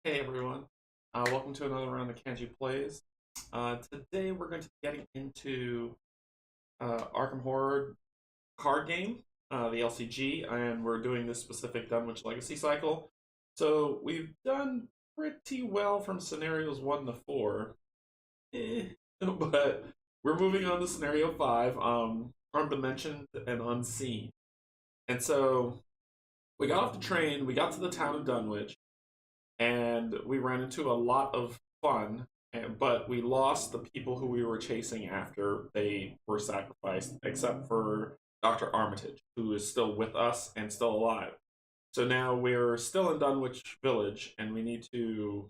Hey everyone, welcome to another round of Canje Plays. Today we're going to be getting into Arkham Horror card game, the LCG, and we're doing this specific Dunwich Legacy cycle. So we've done pretty well from scenarios 1 to 4, but we're moving on to scenario 5, Undimensioned and Unseen. And so we got off the train, we got to the town of Dunwich, and we ran into a lot of fun, but we lost the people who we were chasing after they were sacrificed, except for Dr. Armitage, who is still with us and still alive. So now we're still in Dunwich Village, and we need to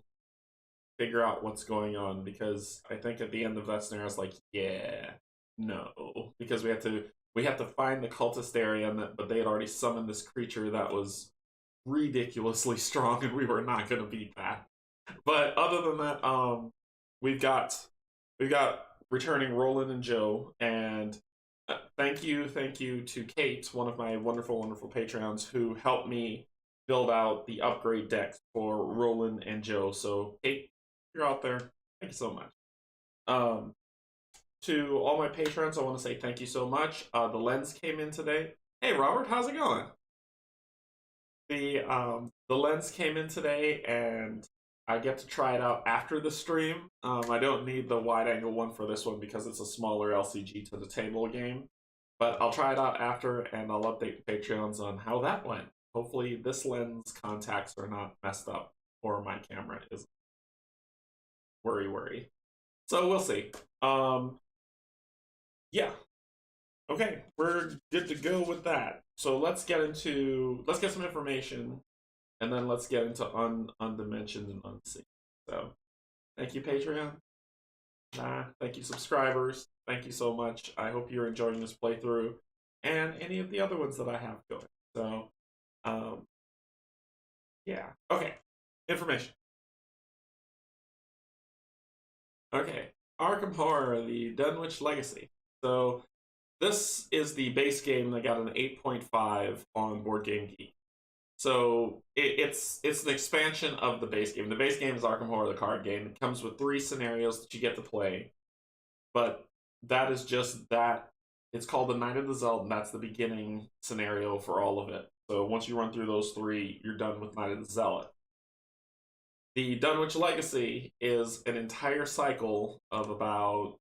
figure out what's going on, because I think at the end of that scenario, it's like, yeah, no, because we have to find the cultist area, but they had already summoned this creature that was ridiculously strong, and we were not going to beat that. But other than that, we've got returning Roland and Joe, and thank you to Kate, one of my wonderful Patreons, who helped me build out the upgrade decks for Roland and Joe. So Kate, if you're out there, thank you so much. To all my patrons, I want to say thank you so much. The lens came in today. Hey Robert, how's it going? The lens came in today, and I get to try it out after the stream. I don't need the wide angle one for this one because it's a smaller LCG to the table game. But I'll try it out after, and I'll update the Patreons on how that went. Hopefully this lens contacts are not messed up, or my camera isn't. Worry. So we'll see. Yeah. Okay, we're good to go with that. So let's get some information, and then let's get into Undimensioned and Unseen. So, thank you, Patreon. Thank you, subscribers. Thank you so much. I hope you're enjoying this playthrough, and any of the other ones that I have going. So, yeah. Okay, information. Okay, Arkham Horror, the Dunwich Legacy. So, this is the base game that got an 8.5 on Board Game Geek. So it's an expansion of the base game. The base game is Arkham Horror, the card game. It comes with 3 scenarios that you get to play. But that is just that. It's called the Night of the Zealot, and that's the beginning scenario for all of it. So once you run through those 3, you're done with Night of the Zealot. The Dunwich Legacy is an entire cycle of about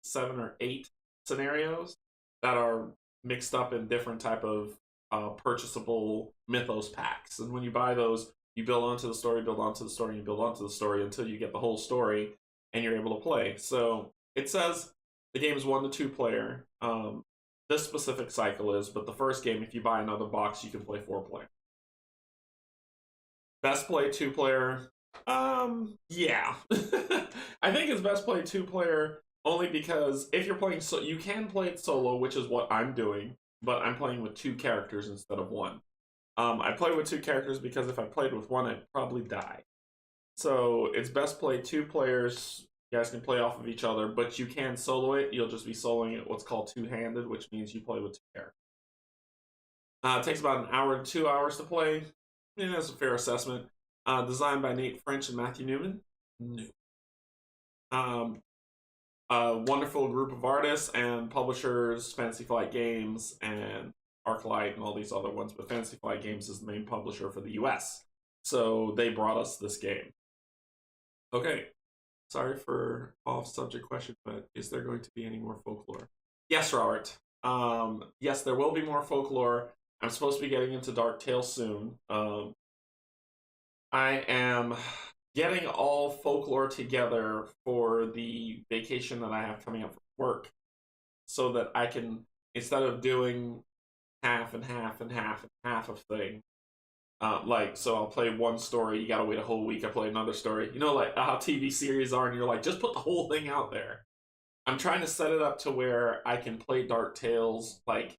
7 or 8 scenarios that are mixed up in different type of purchasable mythos packs. And when you buy those, you build onto the story, build onto the story, and you build onto the story until you get the whole story and you're able to play. So it says the game is 1 to 2 player. This specific cycle is, but the first game, if you buy another box, you can play 4 player. Best play 2 player. Yeah. I think it's best play 2 player only because if you're playing, you can play it solo, which is what I'm doing, but I'm playing with 2 characters instead of 1. I play with 2 characters because if I played with 1, I'd probably die. So it's best play 2 players. You guys can play off of each other, but you can solo it. You'll just be soloing it what's called 2-handed, which means you play with 2 characters. It takes about 1 hour to 2 hours to play. Yeah, that's a fair assessment. Designed by Nate French and Matthew Newman. A wonderful group of artists and publishers, Fantasy Flight Games and Arclight and all these other ones, but Fantasy Flight Games is the main publisher for the US. So they brought us this game. Okay, sorry for off-subject question, but is there going to be any more folklore? Yes, Robert. Yes, there will be more folklore. I'm supposed to be getting into Dark Tales soon. I am getting all folklore together for the vacation that I have coming up from work, so that I can, instead of doing half and half and half and half of thing, so I'll play one story, you gotta wait a whole week, I play another story. You know, like how TV series are, and you're like, just put the whole thing out there. I'm trying to set it up to where I can play Dark Tales, like,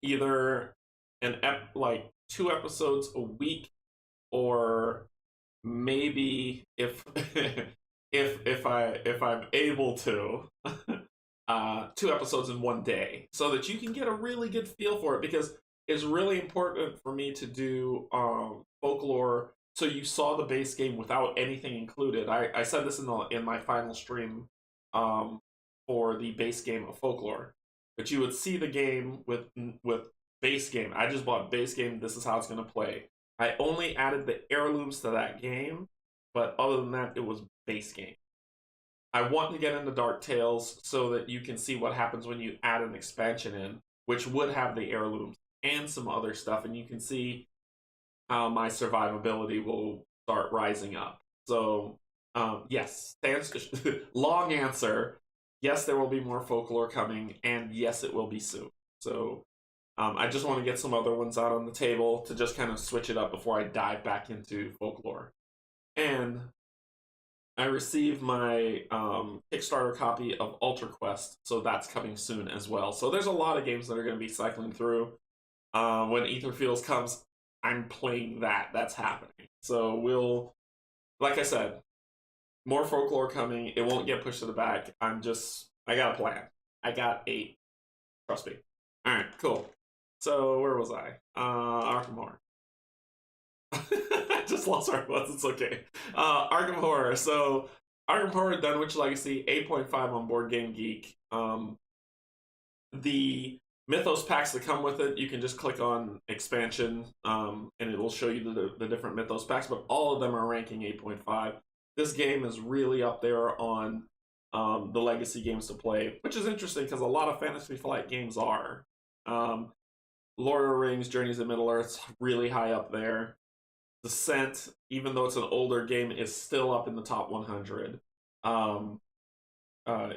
either 2 episodes a week, or maybe if I'm able to 2 episodes in one day, so that you can get a really good feel for it, because it's really important for me to do folklore. So you saw the base game without anything included. I said this in my final stream um, for the base game of folklore, but you would see the game with base game. I just bought base game. This is how it's going to play. I only added the heirlooms to that game, but other than that, it was base game. I want to get into Dark Tales so that you can see what happens when you add an expansion in, which would have the heirlooms and some other stuff, and you can see how my survivability will start rising up. So, yes, long answer. Yes, there will be more folklore coming, and yes, it will be soon. So, I just want to get some other ones out on the table to just kind of switch it up before I dive back into folklore. And I received my Kickstarter copy of Ultra Quest, so that's coming soon as well. So there's a lot of games that are going to be cycling through. When Aetherfields comes, I'm playing that. That's happening. So we'll, like I said, more folklore coming. It won't get pushed to the back. I got a plan. I got 8. Trust me. All right, cool. So where was I? Arkham Horror. I just lost our buzz. It's okay. Arkham Horror. So Arkham Horror Dunwich Legacy 8.5 on Board Game Geek. The Mythos packs that come with it, you can just click on expansion, and it will show you the different Mythos packs. But all of them are ranking 8.5. This game is really up there on the legacy games to play, which is interesting because a lot of Fantasy Flight games are. Lord of the Rings, Journeys to Middle Earth, really high up there. Descent, even though it's an older game, is still up in the top 100.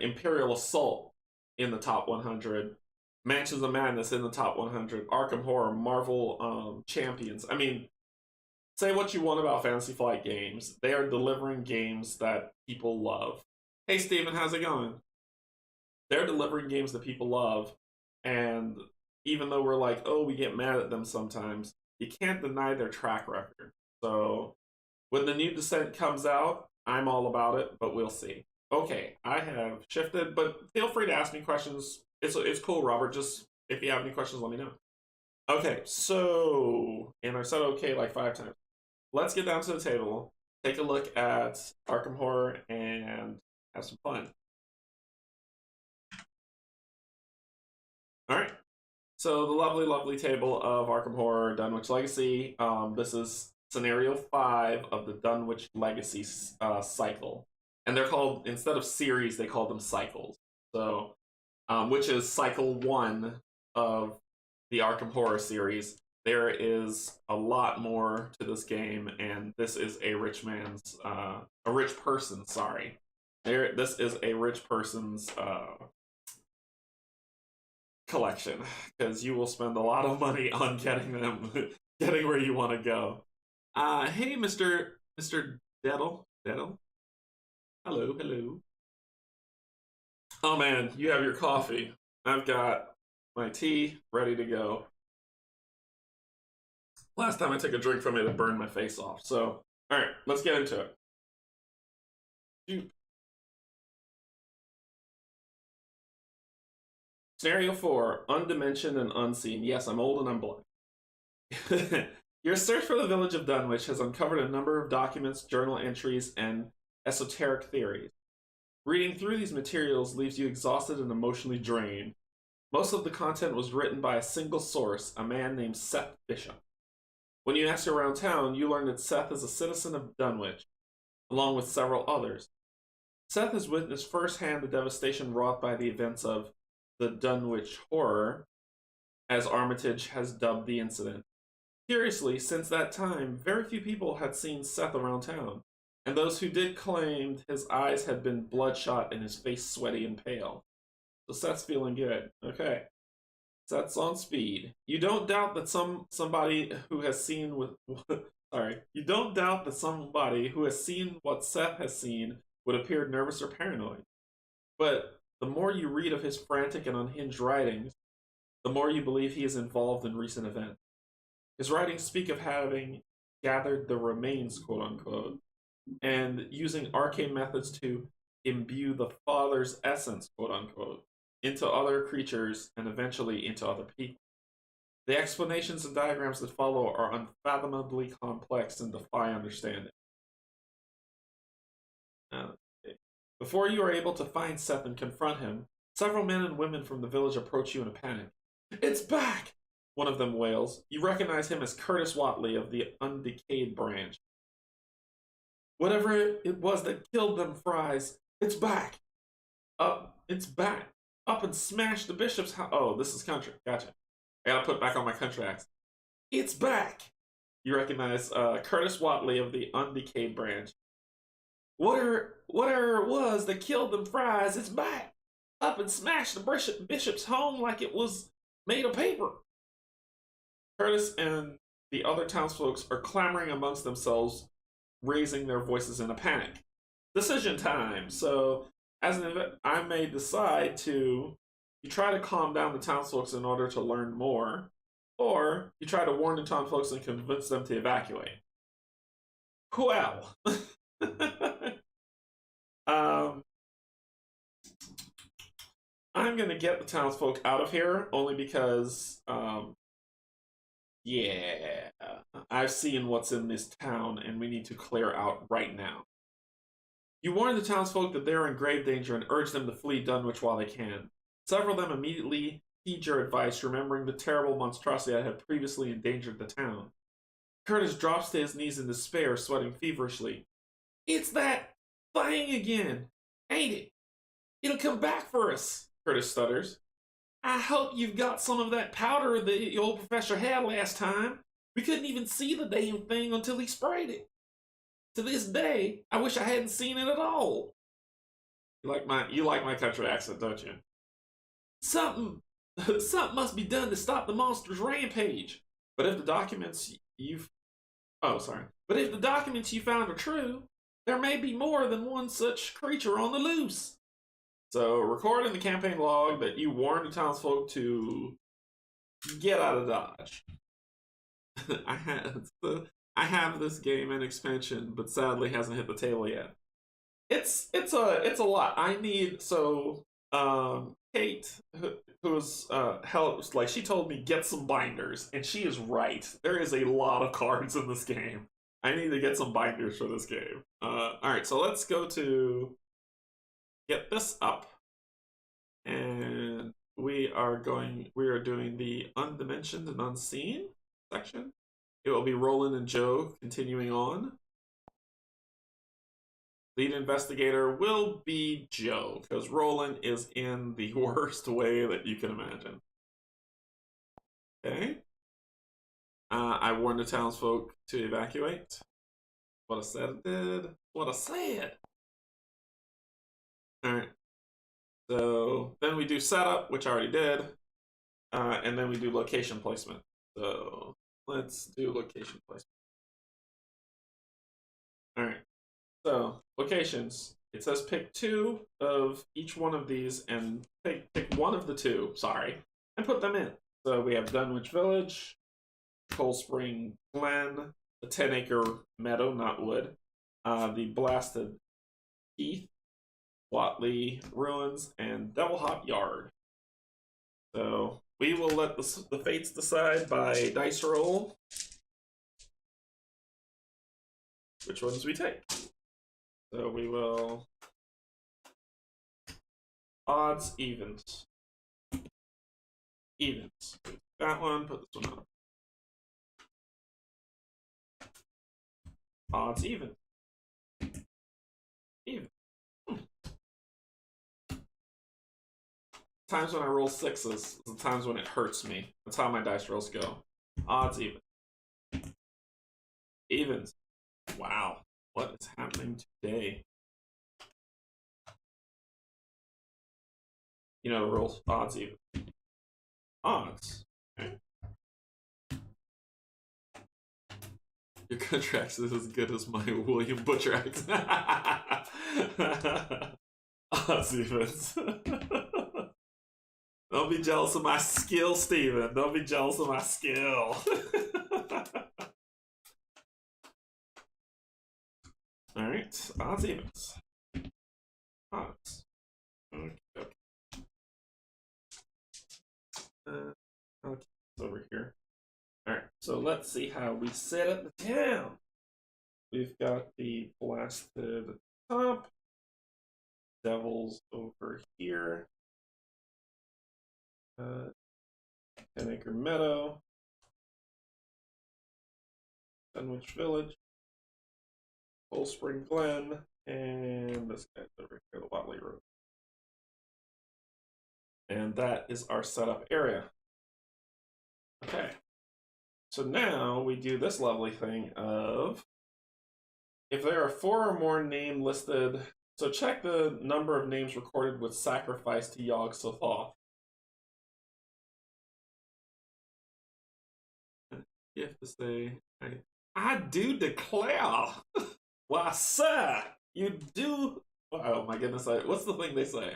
Imperial Assault in the top 100. Mansions of Madness in the top 100. Arkham Horror, Marvel Champions. I mean, say what you want about Fantasy Flight games. They are delivering games that people love. Hey, Steven, how's it going? They're delivering games that people love. And even though we're like, oh, we get mad at them sometimes, you can't deny their track record. So when the new Descent comes out, I'm all about it, but we'll see. Okay, I have shifted, but feel free to ask me questions. It's cool, Robert. Just if you have any questions, let me know. Okay, so, and I said okay like 5 times. Let's get down to the table, take a look at Arkham Horror, and have some fun. All right. So the lovely, lovely table of Arkham Horror Dunwich Legacy. This is Scenario 5 of the Dunwich Legacy cycle. And they're called, instead of series, they call them cycles. So, which is cycle 1 of the Arkham Horror series. There is a lot more to this game, and this is a rich person, sorry. This is a rich person's collection, because you will spend a lot of money on getting them, getting where you want to go. Hey, Mr. Deddle. Hello. Oh man, you have your coffee. I've got my tea ready to go. Last time I took a drink from it, it burned my face off. So, all right, let's get into it. Shoot. Scenario 4, Undimensioned and Unseen. Yes, I'm old and I'm blind. Your search for the village of Dunwich has uncovered a number of documents, journal entries, and esoteric theories. Reading through these materials leaves you exhausted and emotionally drained. Most of the content was written by a single source, a man named Seth Bishop. When you ask around town, you learn that Seth is a citizen of Dunwich, along with several others. Seth has witnessed firsthand the devastation wrought by the events of the Dunwich Horror, as Armitage has dubbed the incident. Curiously, since that time, very few people had seen Seth around town, and those who did claimed his eyes had been bloodshot and his face sweaty and pale. So Seth's feeling good. Okay. Seth's on speed. You don't doubt that somebody who has seen you don't doubt that somebody who has seen what Seth has seen would appear nervous or paranoid. But the more you read of his frantic and unhinged writings, the more you believe he is involved in recent events. His writings speak of having gathered the remains, quote-unquote, and using arcane methods to imbue the Father's essence, quote-unquote, into other creatures and eventually into other people. The explanations and diagrams that follow are unfathomably complex and defy understanding. Okay. Before you are able to find Seth and confront him, several men and women from the village approach you in a panic. It's back! One of them wails. You recognize him as Curtis Watley of the Undecayed branch. Whatever it was that killed them fries, it's back! It's back! Up and smash the bishop's house. Oh, this is country. Gotcha. I gotta put back on my country accent. It's back! You recognize Curtis Watley of the Undecayed branch. Whatever it was that killed them fries, it's back! Up and smash the bishop's home like it was made of paper. Curtis and the other townsfolk are clamoring amongst themselves, raising their voices in a panic. Decision time. So, as an event, I may decide to you try to calm down the townsfolk in order to learn more, or you try to warn the townsfolk and convince them to evacuate. Well, I'm gonna get the townsfolk out of here only because, yeah, I've seen what's in this town and we need to clear out right now. You warn the townsfolk that they are in grave danger and urge them to flee Dunwich while they can. Several of them immediately heed your advice, remembering the terrible monstrosity that had previously endangered the town. Curtis drops to his knees in despair, sweating feverishly. It's that thing again, ain't it? It'll come back for us, Curtis stutters. I hope you've got some of that powder the old professor had last time. We couldn't even see the damn thing until he sprayed it. To this day, I wish I hadn't seen it at all. You like my country accent, don't you? Something must be done to stop the monster's rampage. But if the documents you found are true, there may be more than one such creature on the loose. So, record in the campaign log that you warned the townsfolk to get out of Dodge. I have this game in expansion, but sadly hasn't hit the table yet. It's a lot. I need Kate, who's like she told me get some binders, and she is right. There is a lot of cards in this game. I need to get some binders for this game. All right, so let's go to get this up, and we are doing the undimensioned and unseen section. It will be Roland and Joe continuing on. Lead investigator will be Joe, because Roland is in the worst way that you can imagine. Okay. I warned the townsfolk to evacuate. What I said it did. What I said. Alright. So then we do setup, which I already did. And then we do location placement. So let's do location placement. Alright. So, locations. It says pick 2 of each one of these and pick one of the 2, and put them in. So we have Dunwich Village, Cold Spring Glen, the 10-acre meadow, not wood, the Blasted Heath, Watley Ruins, and Devil Hop Yard. So we will let the fates decide by dice roll which ones we take. So we will odds, evens. Evens. That one, put this one on. Odds, even. Even. Times when I roll 6s, the times when it hurts me. That's how my dice rolls go. Odds, even. Evens. Wow. What is happening today? You know, rolls odds, even. Odds. Okay. Your country accent is as good as my William Butcher accent. Odds, evens. Don't be jealous of my skill, Steven. Don't be jealous of my skill. Alright, odds, evens. Odds. Okay. Okay, it's over here. So let's see how we set up the town. We've got the blasted top, devils over here, 10-acre meadow, Dunwich Village, Cold Spring Glen, and this guy's over here, the Watley Road. And that is our setup area. Okay. So now we do this lovely thing of, if there are 4 or more names listed, so check the number of names recorded with sacrifice to Yog Sothoth. You have to say, I do declare. Why, sir, you do. Oh my goodness, what's the thing they say?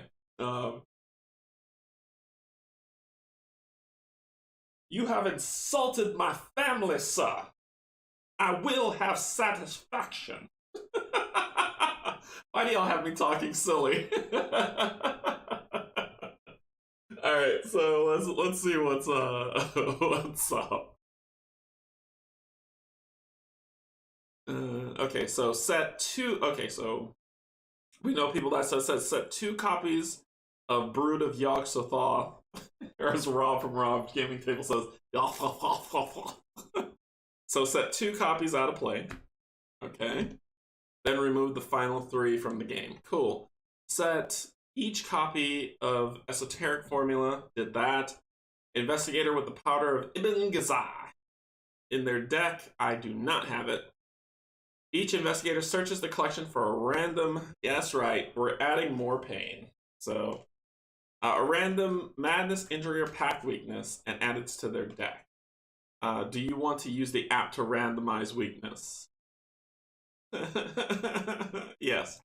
You have insulted my family, sir. I will have satisfaction. Why do y'all have me talking silly? All right, so let's see what's up. Okay, so set 2. Okay, so we know people that says set 2 copies of Brood of Yog Sothoth. Or as Rob from Rob's Gaming Table says, so set 2 copies out of play. Okay. Then remove the final 3 from the game. Cool. Set each copy of Esoteric Formula. Did that. Investigator with the Powder of Ibn Ghazai in their deck. I do not have it. Each investigator searches the collection for a random. Yeah, that's right. We're adding more pain. So a random madness, injury, or pact weakness, and add it to their deck. Do you want to use the app to randomize weakness? Yes.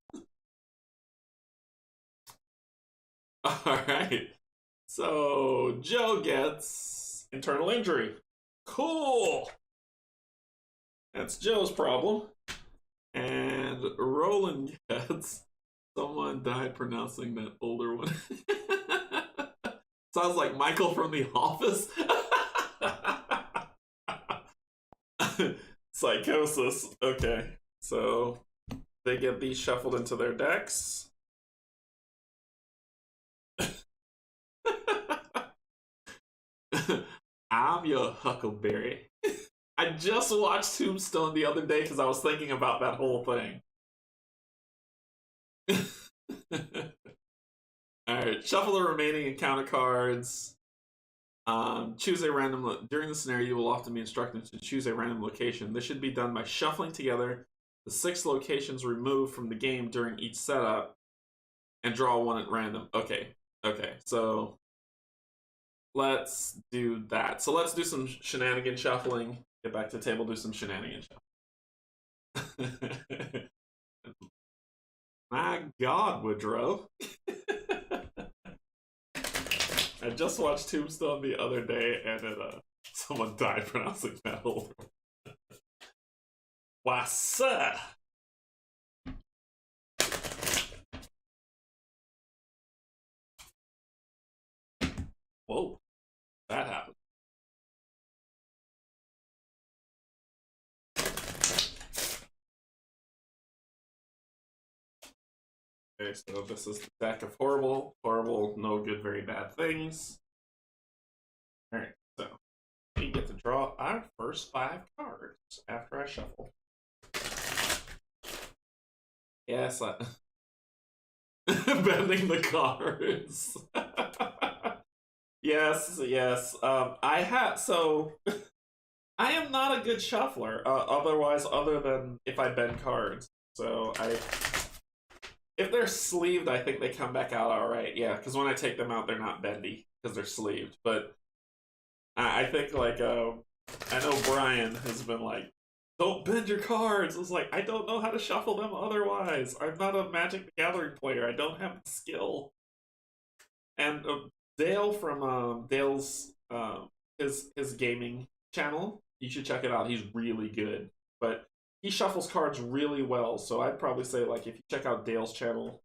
Alright. So Joe gets internal injury. Cool! That's Joe's problem. And Roland gets someone died pronouncing that older one. Sounds like Michael from The Office. Psychosis. Okay. So they get these shuffled into their decks. I'm your Huckleberry. I just watched Tombstone the other day because I was thinking about that whole thing. Alright, shuffle the remaining encounter cards. Choose a random... During the scenario, you will often be instructed to choose a random location. This should be done by shuffling together the 6 locations removed from the game during each setup and draw one at random. Okay, so let's do that. So let's do some shenanigan shuffling. Get back to the table, do some shenanigan shuffling. My God, Woodrow. I just watched Tombstone the other day, and someone died pronouncing that older. Why, sir? Whoa, that happened. Okay, so this is the deck of horrible, no good, very bad things. Alright, so we get to draw our first 5 cards after I shuffle. Yes, bending the cards. Yes. I am not a good shuffler, other than if I bend cards. So if they're sleeved, I think they come back out all right. Yeah, because when I take them out, they're not bendy because they're sleeved. But I think, like, I know Brian has been like, don't bend your cards. It's like, I don't know how to shuffle them otherwise. I'm not a Magic the Gathering player. I don't have the skill. And Dale from Dale's his gaming channel, you should check it out. He's really good. But he shuffles cards really well, so I'd probably say, like, if you check out Dale's channel,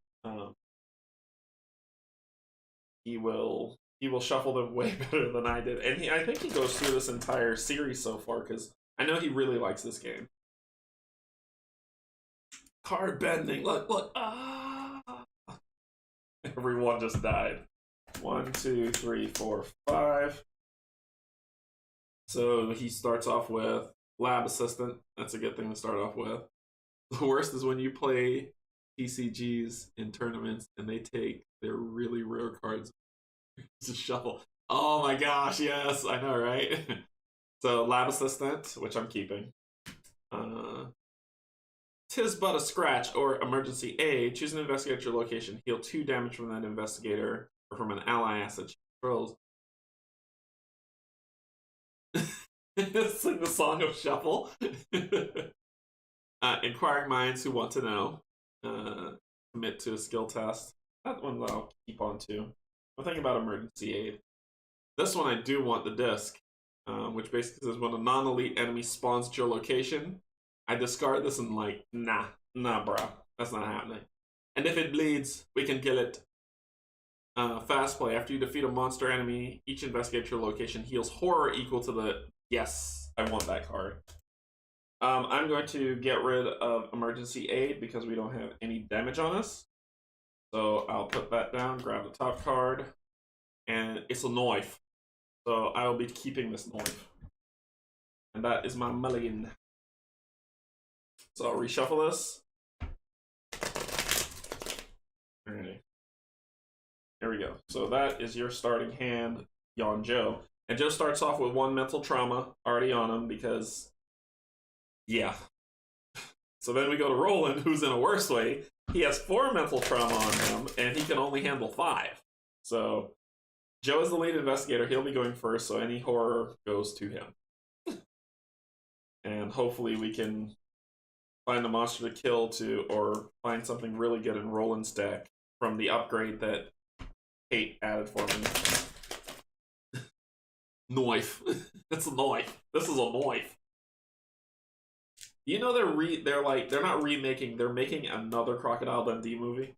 he will he will shuffle them way better than I did. And I think he goes through this entire series so far because I know he really likes this game. Card bending. Look, look. Ah! Everyone just died. 1, 2, 3, 4, 5. So he starts off with lab assistant. That's a good thing to start off with. The worst is when you play TCGs in tournaments and they take their really rare cards to shuffle. Oh my gosh, yes, I know, right? So lab assistant, which I'm keeping. Tis but a scratch or emergency aid. Choose an investigator at your location. Heal 2 damage from that investigator or from an ally asset she controls. Sing the song of shuffle. Inquiring minds who want to know. Commit to a skill test. That one I'll keep on to. I'm thinking about emergency aid. This one I do want the disc, which basically says when a non-elite enemy spawns at your location, I discard this and like, nah, bro, that's not happening. And if it bleeds, we can kill it. Fast play. After you defeat a monster enemy, each investigator at your location heals horror equal to the... Yes, I want that card. I'm going to get rid of emergency aid because we don't have any damage on us. So I'll put that down, grab the top card, and it's a knife. So I will be keeping this knife. And that is my mulligan. So I'll reshuffle this. Alrighty. There we go. So that is your starting hand, Yon Joe. And Joe starts off with 1 mental trauma already on him because, yeah. So then we go to Roland, who's in a worse way. He has 4 mental trauma on him, and he can only handle 5. So Joe is the lead investigator. He'll be going first, so any horror goes to him. And hopefully we can find a monster to kill or find something really good in Roland's deck from the upgrade that Kate added for me. Knife. It's a knife. This is a knife. You know they're not remaking, they're making another Crocodile Dundee movie.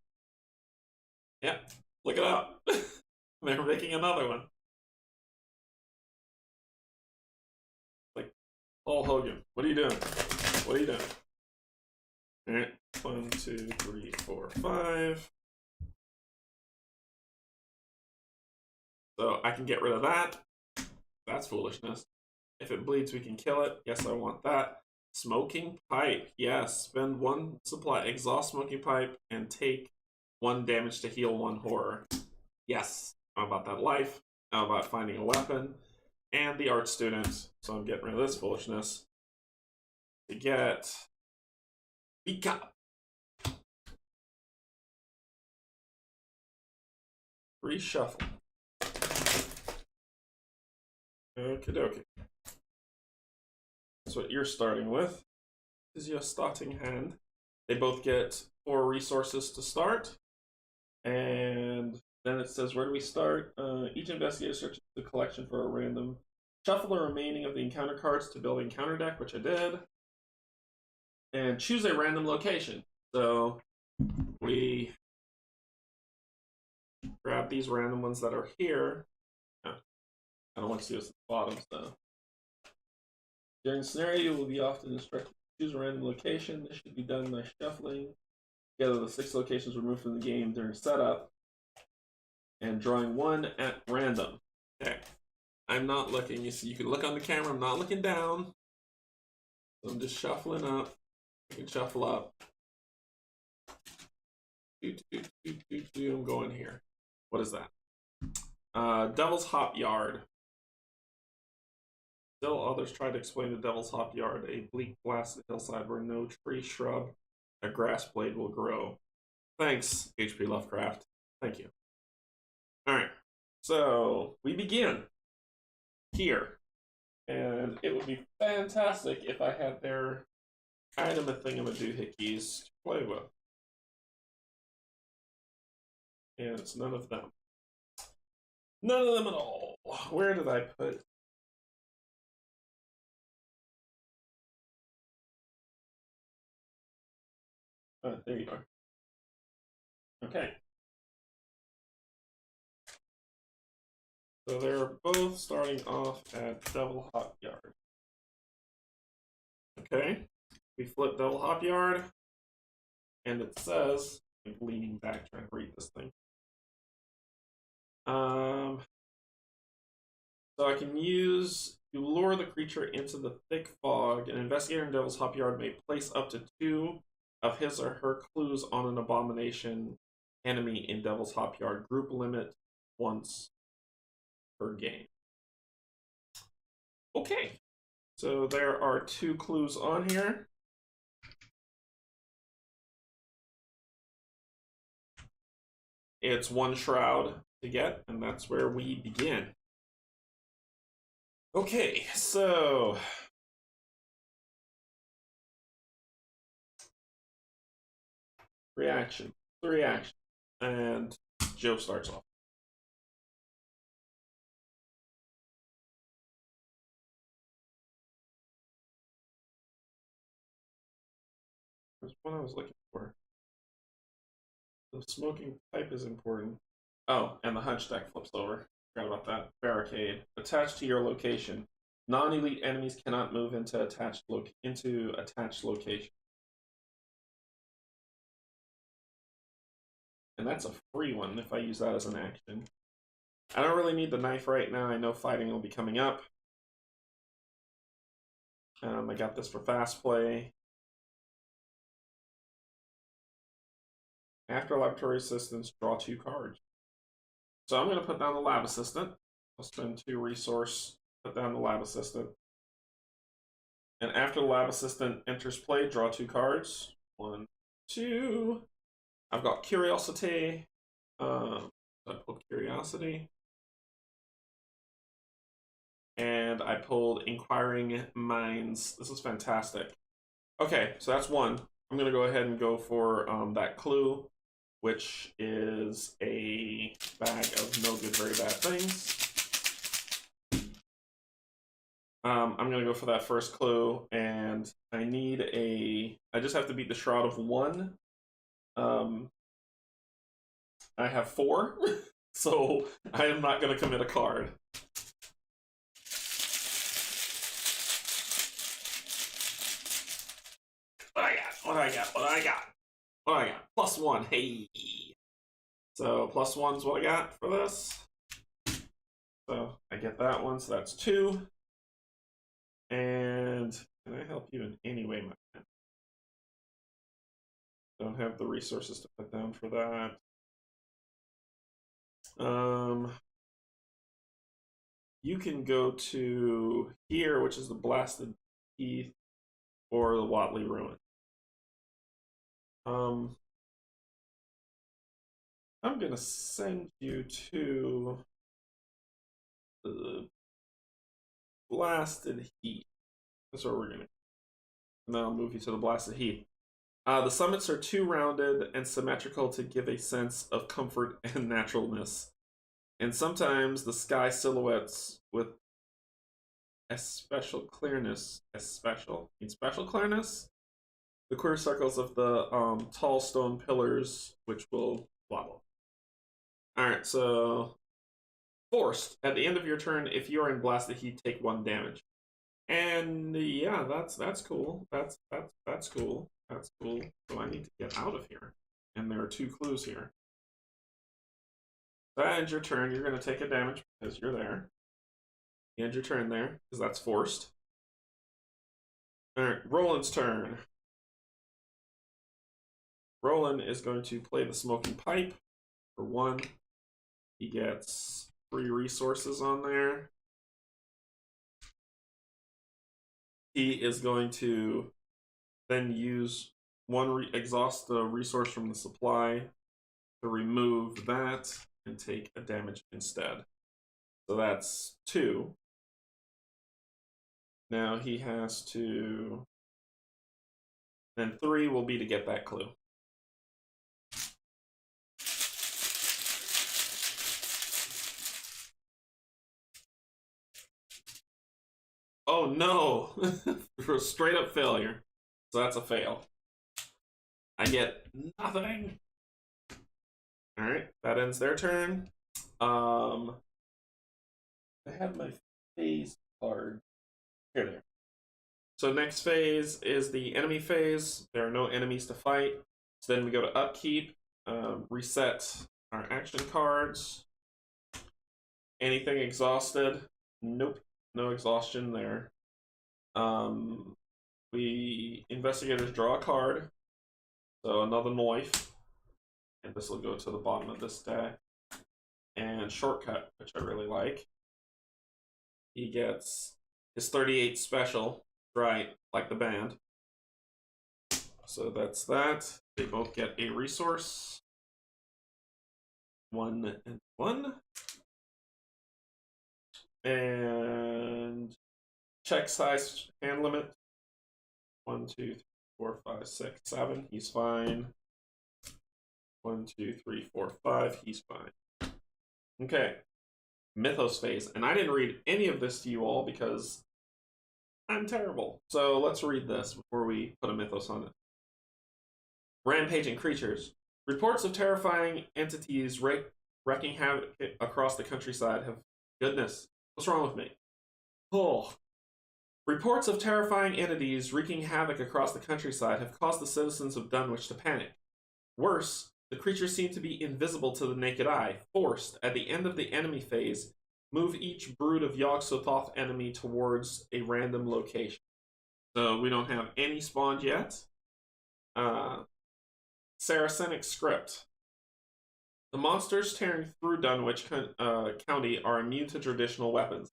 Yeah, look it up. They're making another one. Like, Paul Hogan, what are you doing? What are you doing? Alright, 1, 2, 3, 4, 5. So I can get rid of that. That's foolishness. If it bleeds, we can kill it. Yes, I want that. Smoking pipe. Yes, spend 1 supply. Exhaust smoking pipe and take 1 damage to heal 1 horror. Yes. How about that life? How about finding a weapon? And the art student. So I'm getting rid of this foolishness. To get... Pika. Reshuffle. Okie dokie. That's what you're starting with. Is your starting hand. They both get 4 resources to start. And then it says, where do we start? Each investigator searches the collection for a random. Shuffle the remaining of the encounter cards to build an encounter deck, which I did. And choose a random location. So we grab these random ones that are here. I don't want to see what's at the bottom, so. During the scenario, you will be often instructed to choose a random location. This should be done by shuffling together the 6 locations removed from the game during setup and drawing 1 at random. Okay. I'm not looking. You can look on the camera. I'm not looking down. So I'm just shuffling up. I can shuffle up. I'm going here. What is that? Devil's Hop Yard. Still others try to explain the Devil's Hop Yard, a bleak, blasted hillside where no tree, shrub, or grass blade will grow. Thanks, H.P. Lovecraft. Thank you. Alright, so we begin here. And it would be fantastic if I had their item and thingamadoohickeys to play with. And it's none of them. None of them at all. Where did I put... there you are. Okay. So they're both starting off at Devil Hop Yard. Okay, we flip Devil Hop Yard, and it says, I'm leaning back trying to read this thing. So I can use, you lure the creature into the thick fog. An investigator in Devil's Hop Yard may place up to 2 of his or her clues on an abomination enemy in Devil's Hop Yard. Group limit once per game. Okay, so there are 2 clues on here. It's 1 shroud to get, and that's where we begin. Okay, so reaction, 3 action, and Joe starts off. That's what I was looking for. The smoking pipe is important. Oh, and the hunch deck flips over. Forgot about that. Barricade. Attached to your location. Non-elite enemies cannot move into attached location. And that's a free one if I use that as an action. I don't really need the knife right now. I know fighting will be coming up. I got this for fast play. After laboratory assistance, draw 2 cards. So I'm going to put down the lab assistant. I'll spend 2 resource, put down the lab assistant. And after the lab assistant enters play, draw 2 cards. 1, 2. I've got curiosity. I pulled curiosity. And I pulled inquiring minds. This is fantastic. Okay, so that's 1. I'm going to go ahead and go for that clue, which is a bag of no good, very bad things. I'm going to go for that first clue, and I need I just have to beat the Shroud of 1. I have 4, so I am not going to commit a card. What I got? +1, hey! So +1's what I got for this. So I get that one, so that's 2. And can I help you in any way, my friend? Don't have the resources to put down for that. You can go to here, which is the Blasted Heath, or the Watley Ruin. I'm gonna send you to the Blasted Heath. That's where we're gonna. And then I'll move you to the Blasted Heath. The summits are 2 rounded and symmetrical to give a sense of comfort and naturalness. And sometimes the sky silhouettes with special clearness. Special clearness? The clear circles of the tall stone pillars, which will blah blah. Alright, so forced. At the end of your turn, if you are in Blasted Heat, take 1 damage. And yeah, that's cool. That's cool. That's cool. So I need to get out of here. And there are 2 clues here. That ends your turn. You're going to take a damage because you're there. You end your turn there because that's forced. Alright, Roland's turn. Roland is going to play the Smoking Pipe for 1. He gets 3 resources on there. He is going to then use exhaust the resource from the supply to remove that and take a damage instead. So that's 2. Now he has to. Then 3 will be to get that clue. Oh no! Straight up failure. So that's a fail. I get nothing. Alright, that ends their turn. had my phase card. Here, there. So next phase is the enemy phase. There are no enemies to fight. So then we go to upkeep, reset our action cards. Anything exhausted? Nope, no exhaustion there. We investigators draw a card, so another knife, and this will go to the bottom of this deck. And shortcut, which I really like. He gets his 38 special, right, like the band. So that's that. They both get a resource. 1 and 1. And check size hand limit. 1, 2, 3, 4, 5, 6, 7. He's fine. 1, 2, 3, 4, 5. He's fine. Okay. Mythos phase. And I didn't read any of this to you all because I'm terrible. So let's read this before we put a mythos on it. Rampaging creatures. Reports of terrifying entities wreaking havoc across the countryside have... Goodness. What's wrong with me? Oh. Reports of terrifying entities wreaking havoc across the countryside have caused the citizens of Dunwich to panic. Worse, the creatures seem to be invisible to the naked eye. Forced, at the end of the enemy phase, move each brood of Yog-Sothoth enemy towards a random location. So we don't have any spawned yet. Saracenic script. The monsters tearing through Dunwich County are immune to traditional weapons.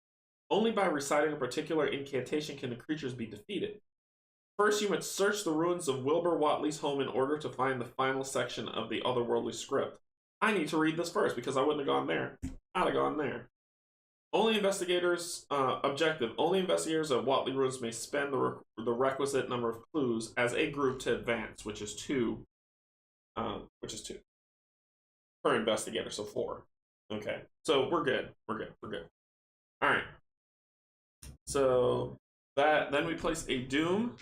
Only by reciting a particular incantation can the creatures be defeated. First, you must search the ruins of Wilbur Whatley's home in order to find the final section of the otherworldly script. I need to read this first because I wouldn't have gone there. I'd have gone there. Only investigators, objective. Only investigators of Whatley ruins may spend the requisite number of clues as a group to advance, which is 2. Per investigator, so 4. Okay, so we're good. We're good. All right. So then we place a doom.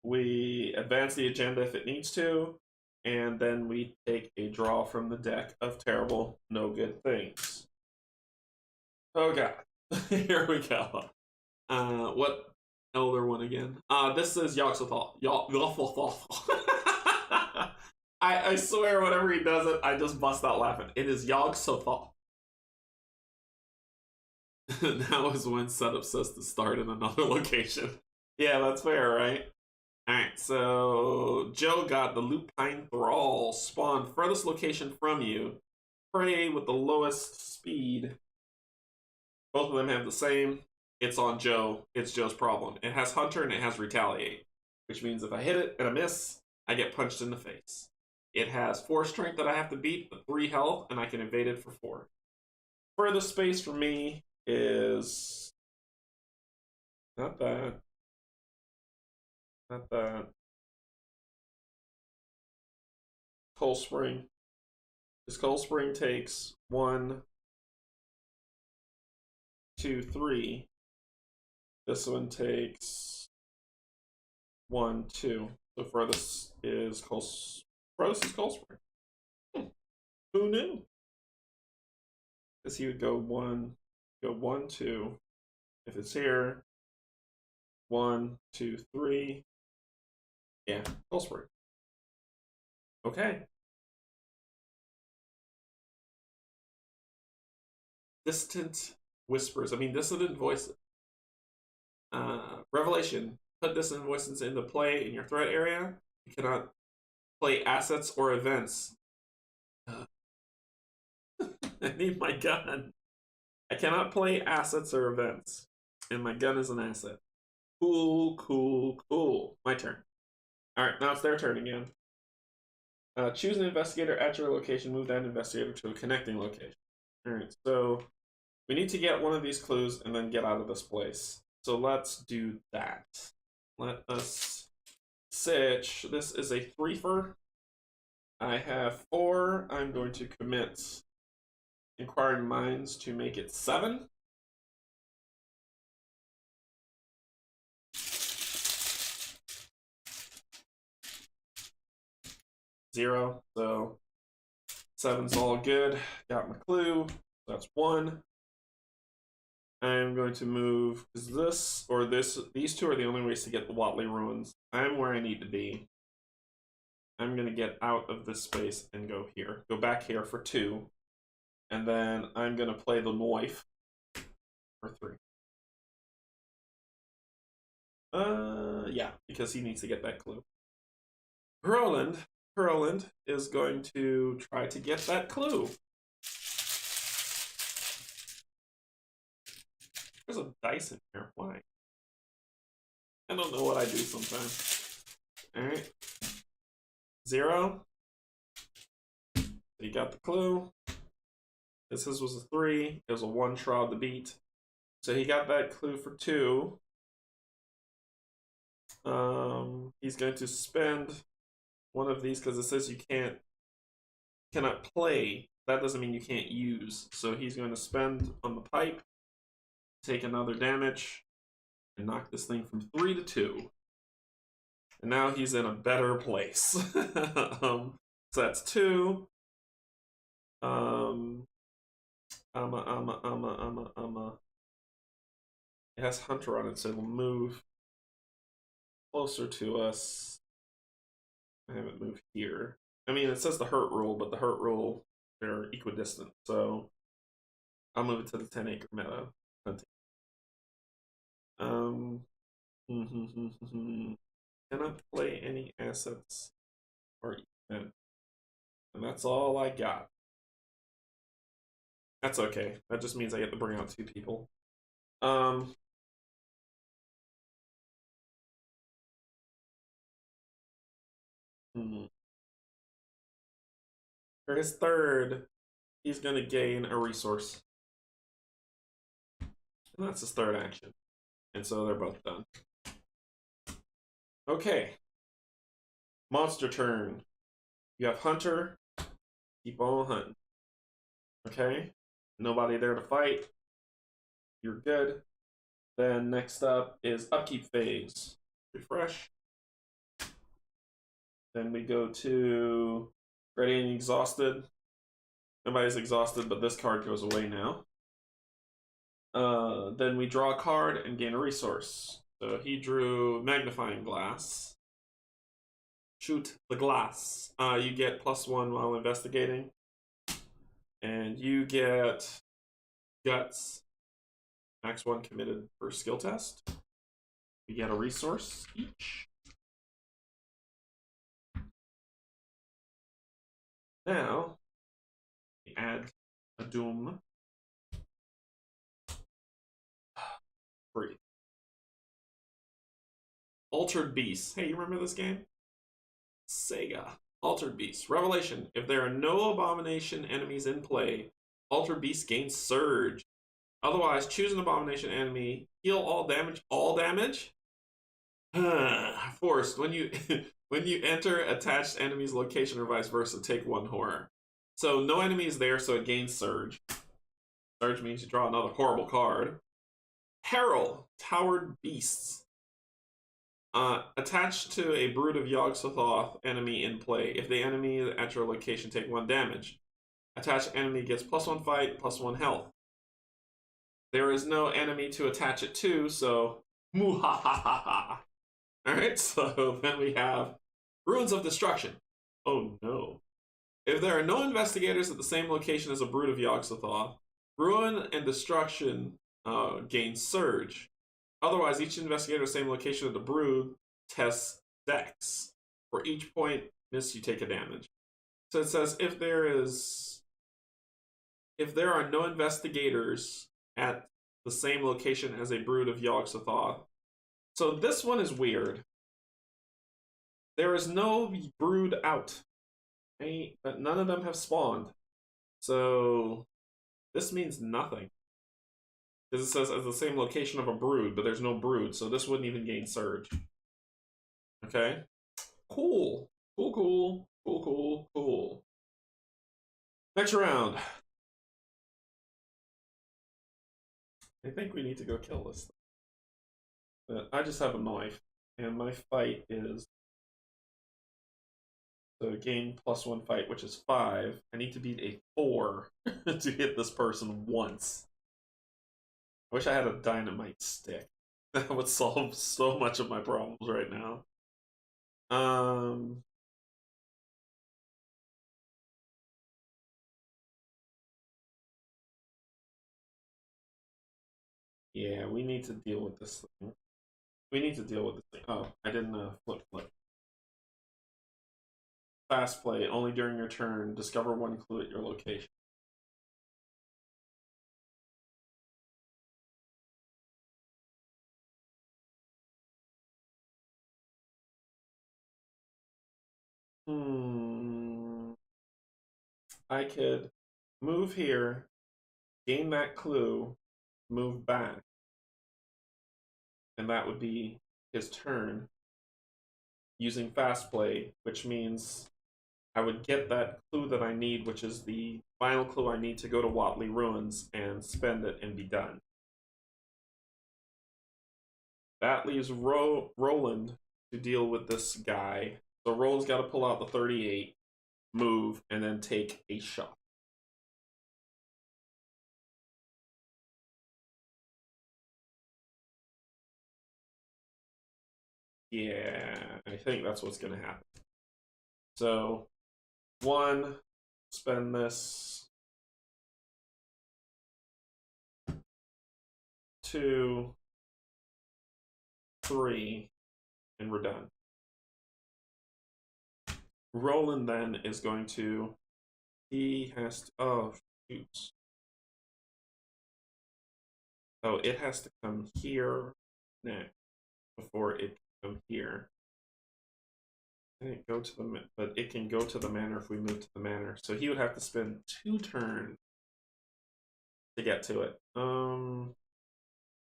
We advance the agenda if it needs to, and then we take a draw from the deck of terrible, no good things. Oh god, here we go. What elder one again? This is Yog-Sothoth. I swear, whenever he does it, I just bust out laughing. It is Yog-Sothoth. Now is when setup says to start in another location. Yeah, that's fair, right? Alright, so Joe got the Lupine Thrall. Spawn furthest location from you. Prey with the lowest speed. Both of them have the same. It's on Joe. It's Joe's problem. It has Hunter and it has Retaliate. Which means if I hit it and I miss, I get punched in the face. It has 4 strength that I have to beat, but 3 health, and I can evade it for 4. Furthest space for me is... Not that. Not that. Cold Spring. This Cold Spring takes 1, 2, 3. This one takes 1, 2. So furthest is Cold Spring. Who knew? Because he would go 1, 2. If it's here, 1, 2, 3. Yeah, Cold Spring. Okay. Distant whispers. Dissonant voices. Revelation. Put dissonant voices into play in your threat area. You cannot play assets or events. I need my gun. I cannot play assets or events. And my gun is an asset. Cool. My turn. Alright, now it's their turn again. Choose an investigator at your location. Move that investigator to a connecting location. Alright, so we need to get one of these clues and then get out of this place. So let's do that. Let us sitch. This is a 3-fer. I have 4. I'm going to commit Inquiring Minds to make it 7. Zero, so 7's all good. Got my clue. That's 1. I'm going to move, is this or this? These two are the only ways to get the Watley Ruins. I'm where I need to be. I'm going to get out of this space and go here. Go back here for 2. And then I'm going to play the knife for 3. Yeah, because he needs to get that clue. Perland is going to try to get that clue. There's a dice in here. Why? I don't know what I do sometimes. Alright. 0. He got the clue. His was a 3. It was a 1 Shroud to beat. So he got that clue for 2. He's going to spend one of these because it says you cannot play. That doesn't mean you can't use. So he's going to spend on the pipe, take another damage, and knock this thing from 3 to 2. And now he's in a better place. So that's 2. It has Hunter on it, so it'll move closer to us. I haven't moved here. I mean, it says the hurt rule, but the hurt rule, they're equidistant. So I'll move it to the 10-acre meadow. Cannot play any assets or event. And that's all I got. That's okay. That just means I get to bring out 2 people. For his 3rd, he's going to gain a resource. And that's his 3rd action. And so they're both done. Okay. Monster turn. You have Hunter. Keep on hunting. Okay. Nobody there to fight. You're good. Then next up is upkeep phase. Refresh. Then we go to ready and exhausted. Nobody's exhausted, but this card goes away now. Then we draw a card and gain a resource. So he drew magnifying glass. Shoot the glass. You get +1 while investigating. And you get guts. Max 1 committed per skill test. You get a resource each. Now, we add a doom. Breathe. Altered Beast. Hey, you remember this game? Sega. Altered Beast. Revelation. If there are no abomination enemies in play, Altered Beast gains Surge. Otherwise, choose an abomination enemy, heal all damage. All damage? Forced. When you when you enter attached enemy's location or vice versa, take 1 horror. So no enemy is there, so it gains Surge. Surge means you draw another horrible card. Peril. Towered Beasts. Attached to a Brood of Yogg-Sothoth enemy in play. If the enemy at your location take 1 damage, attached enemy gets +1 fight, +1 health. There is no enemy to attach it to, so muhahaha. Alright, so then we have Ruins of Destruction. Oh no. If there are no investigators at the same location as a Brood of Yogg-Sothoth, Ruin and Destruction gains Surge. Otherwise, each investigator at the same location of the Brood tests Dex. For each point missed, you take a damage. So it says if there are no investigators at the same location as a Brood of Yogg-Sothoth. So this one is weird. There is no Brood out. But none of them have spawned. So this means nothing. Because it says at the same location of a Brood, but there's no Brood, so this wouldn't even gain Surge. Okay? Cool. Cool. Next round. I think we need to go kill this thing. But I just have a knife, and my fight is so gain +1 fight, which is 5. I need to beat a 4 to hit this person once. I wish I had a dynamite stick. That would solve so much of my problems right now. Yeah, we need to deal with this thing. We need to deal with this thing. Oh, I didn't flip. Fast play, only during your turn. Discover one clue at your location. I could move here, gain that clue, move back, and that would be his turn using fast play, which means I would get that clue that I need, which is the final clue I need to go to Watley Ruins and spend it and be done. That leaves Roland to deal with this guy. So Roland's got to pull out the 38, move, and then take a shot. Yeah, I think that's what's going to happen. So, 1, spend this. 2, 3, and we're done. Roland then is going to. He has to. Oh, shoot. Oh, it has to come here next before it can come here. Can't go to the, but it can go to the manor if we move to the manor. So he would have to spend 2 turns to get to it.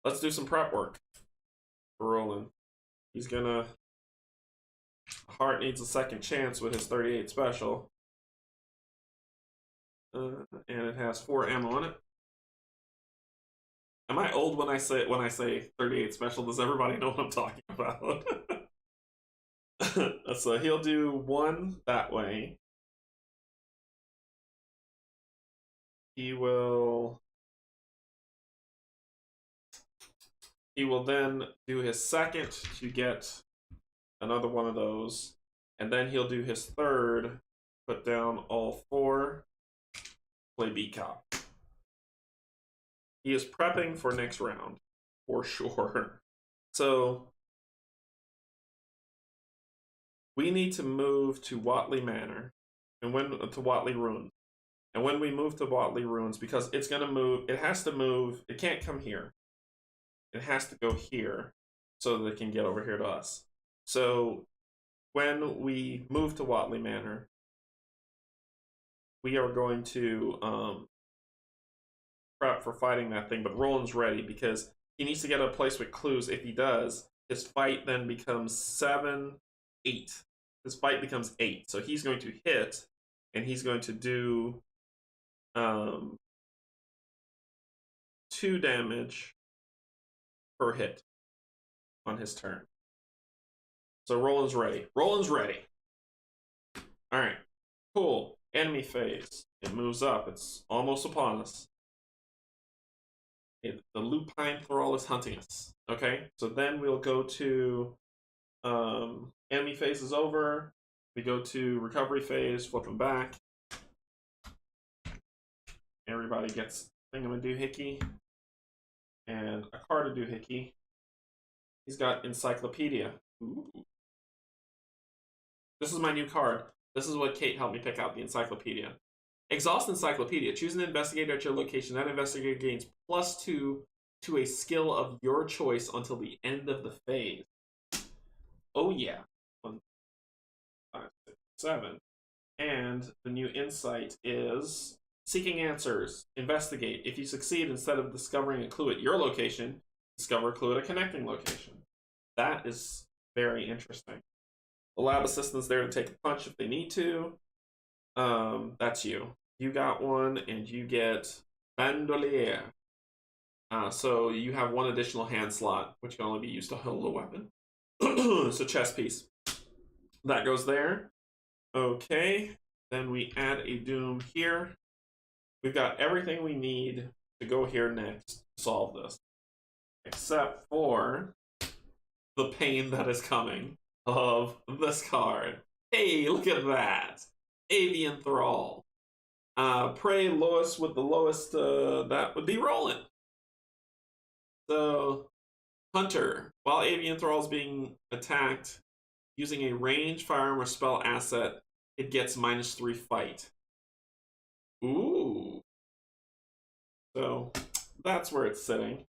Let's do some prep work for Roland. He's gonna. Heart needs a second chance with his 38 special. And it has 4 ammo on it. Am I old when I say 38 special? Does everybody know what I'm talking about? So he'll do 1 that way. He will then do his second to get another one of those, and then he'll do his third, put down all 4, play B-Cop. He is prepping for next round, for sure. So we need to move to Watley Manor, and to Watley Ruins. And when we move to Watley Ruins, because it's going to move, it has to move, it can't come here. It has to go here so that it can get over here to us. So when we move to Watley Manor, we are going to prep for fighting that thing, but Roland's ready because he needs to get a place with clues. If he does, his fight then becomes 7, 8. His fight becomes 8. So he's going to hit, and he's going to do 2 damage per hit on his turn. So Roland's ready. Roland's ready. All right. Cool. Enemy phase. It moves up. It's almost upon us. The lupine thrall is hunting us. Okay. So then we'll go to enemy phase is over. We go to recovery phase. Flip them back. Everybody gets thingamadoohickey and a card to doohickey. He's got encyclopedia. Ooh. This is my new card. This is what Kate helped me pick out, the encyclopedia. Exhaust encyclopedia. Choose an investigator at your location. That investigator gains +2 to a skill of your choice until the end of the phase. Oh yeah. 1, 5, 6, 7. And the new insight is seeking answers. Investigate. If you succeed, instead of discovering a clue at your location, discover a clue at a connecting location. That is very interesting. The lab assistant's there to take a punch if they need to. That's you. You got 1, and you get bandolier. So you have 1 additional hand slot, which can only be used to hold a weapon. It's a chess piece. That goes there. Okay. Then we add a doom here. We've got everything we need to go here next to solve this. except for the pain that is coming of this card. Hey, look at that! Avian Thrall. Prey lowest with the lowest, that would be Roland. So, Hunter. While Avian Thrall is being attacked using a range, firearm, or spell asset, it gets -3 fight. Ooh. So, that's where it's sitting.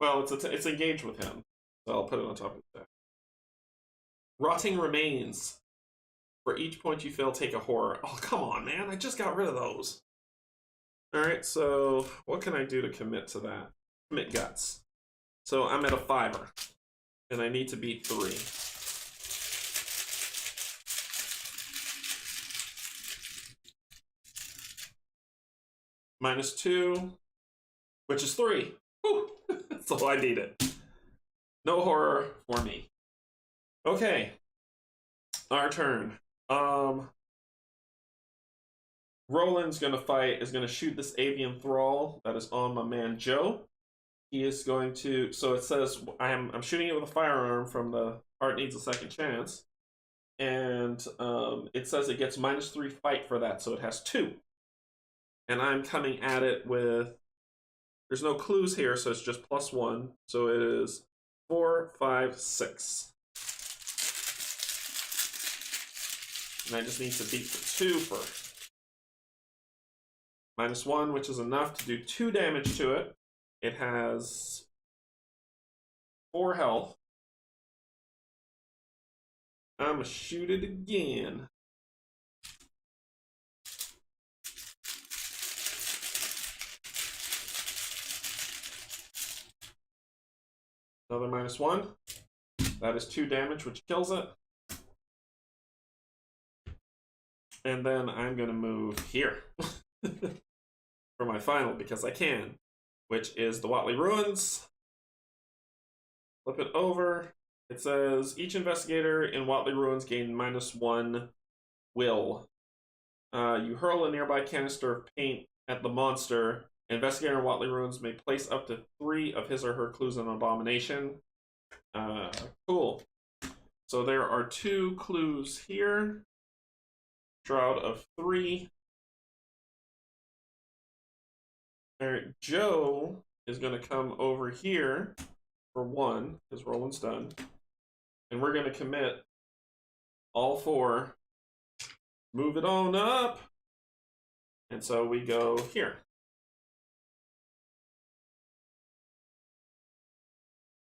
Well, it's engaged with him. So I'll put it on top of that. Rotting Remains. For each point you fail, take a horror. Oh, come on, man. I just got rid of those. Alright, so what can I do to commit to that? Commit Guts. So I'm at a 5er. And I need to beat 3. -2, which is 3. Whew. That's all I needed. No horror for me. Okay. Our turn. Roland's gonna fight, is gonna shoot this Avian Thrall that is on my man Joe. He is going to, so it says I'm shooting it with a firearm from the Art Needs a Second Chance. And it says it gets -3 fight for that, so it has 2. And I'm coming at it with, there's no clues here, so it's just +1. So it is 4, 5, 6. And I just need to beat the 2 first. -1, which is enough to do 2 damage to it. It has 4 health. I'm gonna shoot it again. Another -1. That is 2 damage, which kills it. And then I'm gonna move here for my final, because I can, which is the Watley Ruins. Flip it over. It says each investigator in Watley Ruins gain -1 will. You hurl a nearby canister of paint at the monster. An investigator in Watley Ruins may place up to 3 of his or her clues in Abomination. Cool. So there are 2 clues here. Shroud of 3. Alright, Joe is going to come over here for 1, because Roland's done. And we're going to commit all 4. Move it on up. And so we go here.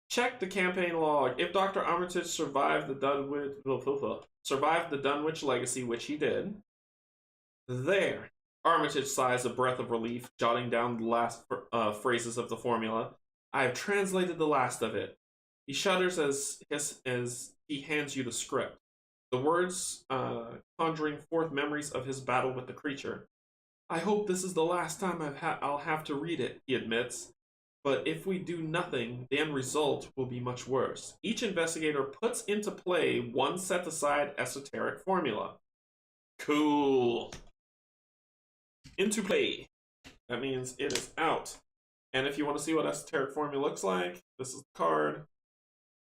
Check the campaign log. If Dr. Armitage survived the Dunwich legacy, which he did, there. Armitage sighs a breath of relief, jotting down the last phrases of the formula. I have translated the last of it. He shudders as he hands you the script. The words conjuring forth memories of his battle with the creature. I hope this is the last time I'll have to read it, he admits. But if we do nothing, the end result will be much worse. Each investigator puts into play 1 set-aside esoteric formula. Cool. Into play. That means it is out. And if you want to see what esoteric formula looks like, this is the card.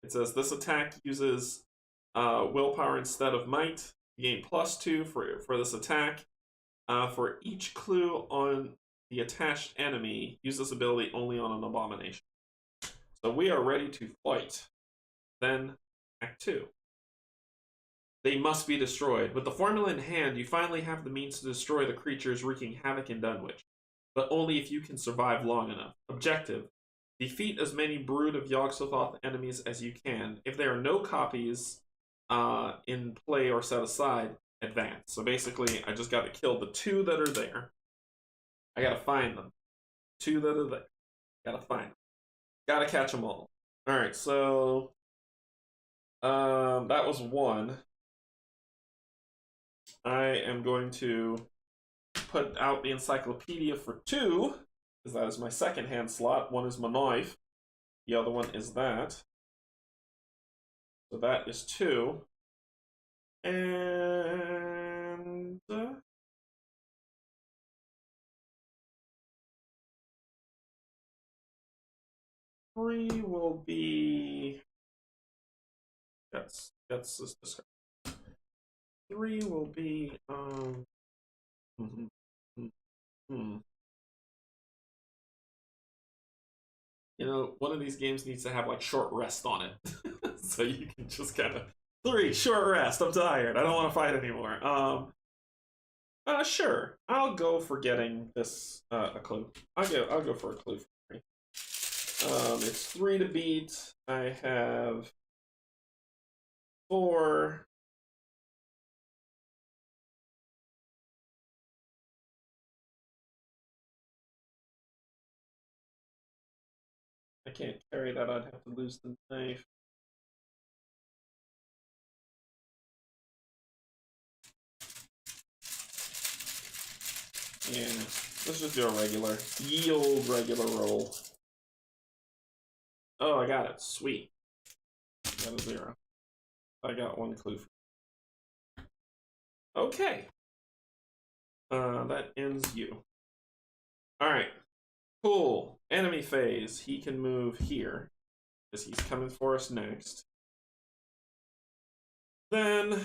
It says this attack uses willpower instead of might. You gain +2 for this attack. For each clue on the attached enemy, use this ability only on an abomination. So we are ready to fight. Then, Act 2. They must be destroyed. With the formula in hand, you finally have the means to destroy the creatures wreaking havoc in Dunwich. But only if you can survive long enough. Objective. Defeat as many brood of Yogg-Sothoth enemies as you can. If there are no copies in play or set aside, advance. So basically, I just got to kill the 2 that are there. I gotta find them. 2 that are there. Gotta find them. Gotta catch them all. Alright, so that was 1. I am going to put out the encyclopedia for 2, because that is my second hand slot. 1 is my knife. The other one is that. So that is 2. And 3 will be. That's this discard. 3 will be. Hmm, hmm. You know, one of these games needs to have like short rest on it, so you can just kind of 3 short rest. I'm tired. I don't want to fight anymore. Sure. I'll go for getting this a clue. I'll go for a clue for 3. It's 3 to beat. I have 4. I can't carry that. I'd have to lose the knife. Yeah, let's just do a regular. Yield regular roll. Oh, I got it. Sweet. Got a 0. I got 1 clue. Okay. That ends you. Alright. Cool. Enemy phase. He can move here, because he's coming for us next. Then,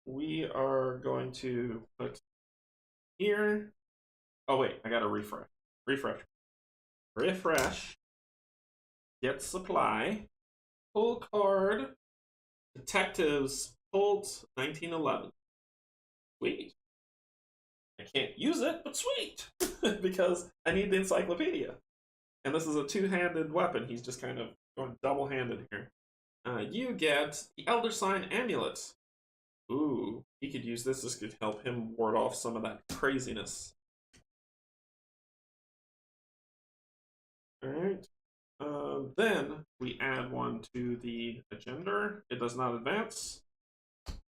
we are going to put here. Oh, wait. I got to refresh. Refresh. Get supply. Pull card. Detectives. Bolt 1911. Sweet. I can't use it, but sweet. Because I need the encyclopedia. And this is a 2-handed weapon. He's just kind of going double-handed here. You get the Elder Sign Amulet. Ooh, he could use this. This could help him ward off some of that craziness. Alright. Then we add 1 to the agenda. It does not advance.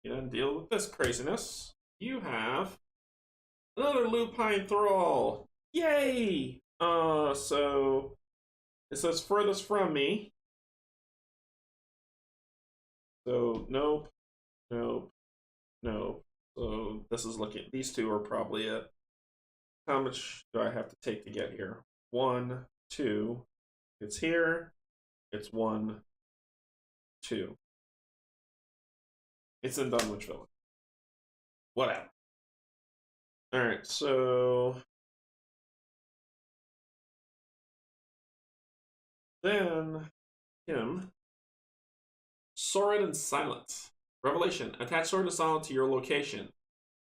You then deal with this craziness. You have another Lupine Thrall. Yay! So it says furthest from me. So nope, nope, nope. So this is looking. These 2 are probably it. How much do I have to take to get here? 1, 2. It's here. It's 1, 2. It's in Dunwich Village. Whatever. All right. So then him. Sword and Silence. Revelation. Attach Sword and Silence to your location.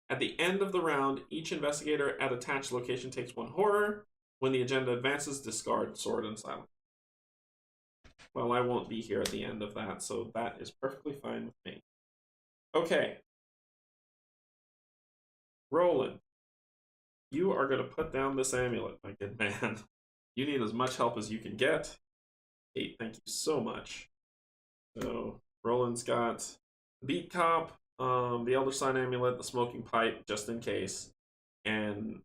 At the end of the round, each investigator at attached location takes 1 horror. When the agenda advances, discard Sword and Silence. Well, I won't be here at the end of that, so that is perfectly fine with me. Okay. Roland, you are going to put down this amulet, my good man. You need as much help as you can get. Hey, thank you so much. So, Roland's got the Beat Cop, the Elder Sign Amulet, the Smoking Pipe, just in case, and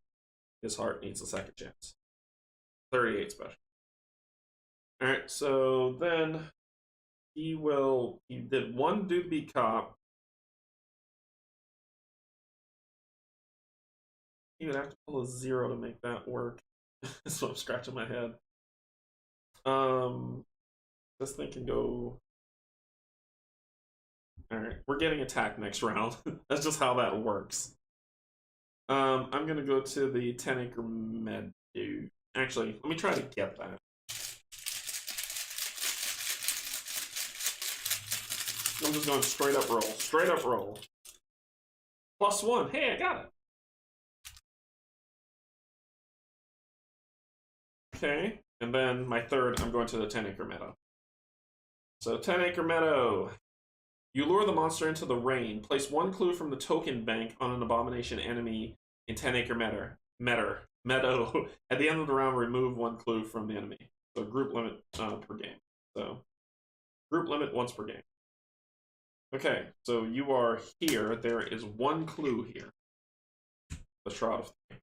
his heart needs a second chance. 38 special. Alright, so then he did 1 do the Beat Cop. He would have to pull a 0 to make that work. So I'm scratching my head. This thing can go. Alright, we're getting attacked next round. That's just how that works. I'm gonna go to the 10-acre med dude. Actually, let me try to get that. I'm just going straight up roll. Straight up roll. +1. Hey, I got it. Okay, and then my 3rd, I'm going to the 10-acre meadow. So 10-acre meadow. You lure the monster into the rain. Place 1 clue from the token bank on an abomination enemy in 10-acre meadow. At the end of the round, remove 1 clue from the enemy. So group limit per game. So group limit once per game. Okay, so you are here. There is 1 clue here. The Shroud of 3.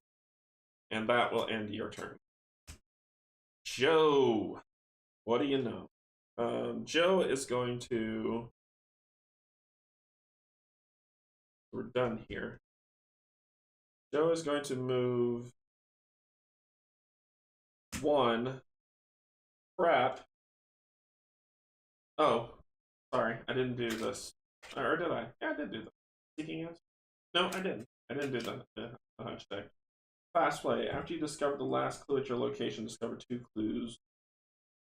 And that will end your turn. Joe, what do you know? Joe is going to. We're done here. Joe is going to move 1 prep. Oh, sorry, I didn't do this. Or did I? Yeah, I did do that. Seeking answers? No, I didn't. I didn't do the hashtag. Fast play. After you discover the last clue at your location, discover 2 clues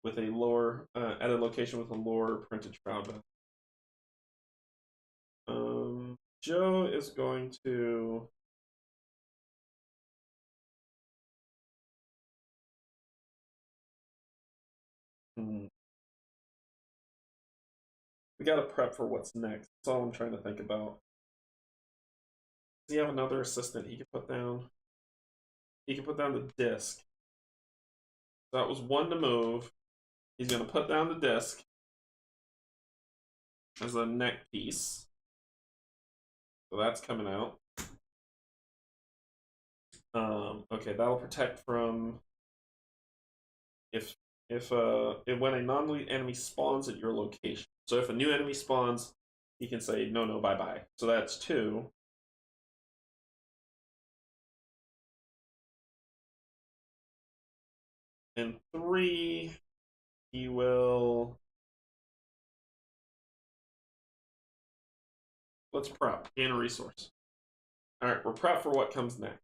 with a lore at a location with a lore printed shroud. Joe is going to. We gotta prep for what's next. That's all I'm trying to think about. Does he have another assistant he can put down? He can put down the disc. So that was 1 to move. He's gonna put down the disc as a neck piece. So that's coming out. Okay, that'll protect from if when a non-elite enemy spawns at your location. So if a new enemy spawns, he can say no, bye bye. So that's 2. And 3, he will. Let's prep. Gain a resource. Alright, we're prepped for what comes next.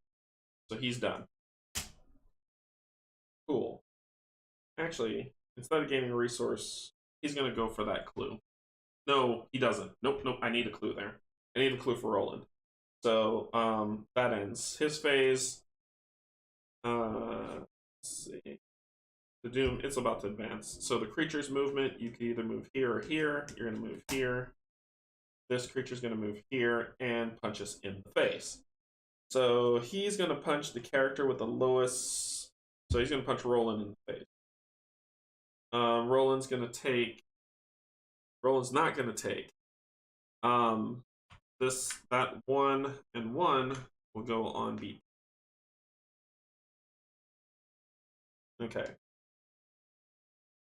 So he's done. Cool. Actually, instead of gaining a resource, he's going to go for that clue. No, he doesn't. Nope, I need a clue there. I need a clue for Roland. So, that ends his phase. Let's see. The Doom, it's about to advance. So the creature's movement, you can either move here or here. You're going to move here. This creature's going to move here and punch us in the face. So he's going to punch the character with the lowest. So he's going to punch Roland in the face. Roland's not going to take. That 1 and 1 will go on beat. Okay.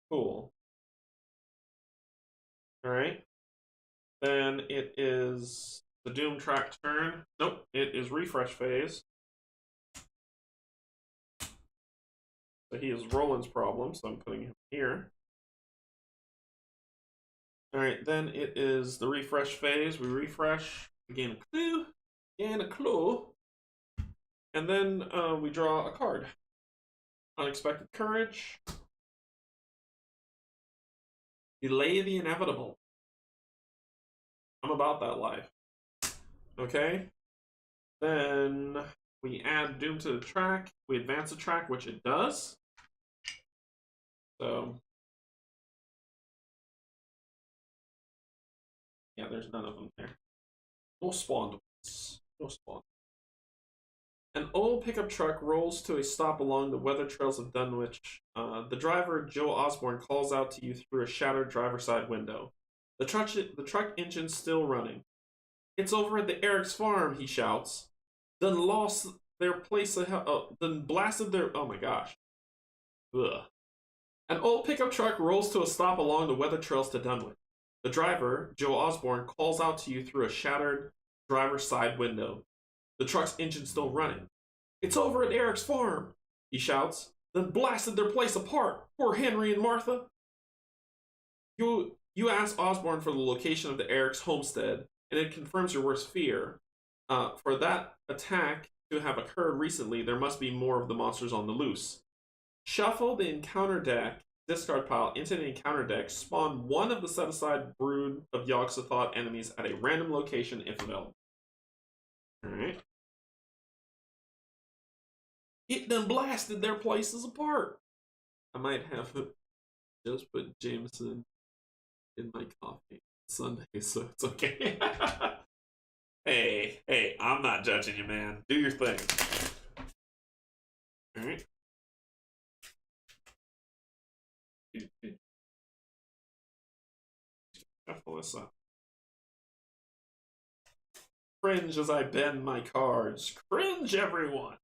Cool. All right. Then it is the Doom track turn. Nope, it is refresh phase. So he is Roland's problem, so I'm putting him here. All right, then it is the refresh phase. We refresh, we gain a clue, and then we draw a card. Unexpected Courage. Delay the inevitable. I'm about that life. Okay. Then we add Doom to the track. We advance the track, which it does. So, yeah, there's none of them there. No spawned ones. No spawn. An old pickup truck rolls to a stop along the weather trails of Dunwich. The driver, Joe Osborne, calls out to you through a shattered driver's side window. The truck engine's still running. It's over at the Eric's farm, he shouts. Then lost their place then blasted their. Oh my gosh. Ugh. An old pickup truck rolls to a stop along the weather trails to Dunwich. The driver, Joe Osborne, calls out to you through a shattered driver's side window. The truck's engine's still running. It's over at Eric's farm, he shouts. Then blasted their place apart. Poor Henry and Martha. You ask Osborne for the location of the Eric's homestead, and it confirms your worst fear. For that attack to have occurred recently, there must be more of the monsters on the loose. Shuffle the encounter deck discard pile into the encounter deck. Spawn one of the set-aside brood of Yogg-Sothoth enemies at a random location if available. Alright. It done blasted their places apart. I might have just put Jameson in my coffee Sunday, so it's okay. Hey, I'm not judging you, man. Do your thing. Alright. Shuffle this up. Cringe as I bend my cards. Cringe, everyone!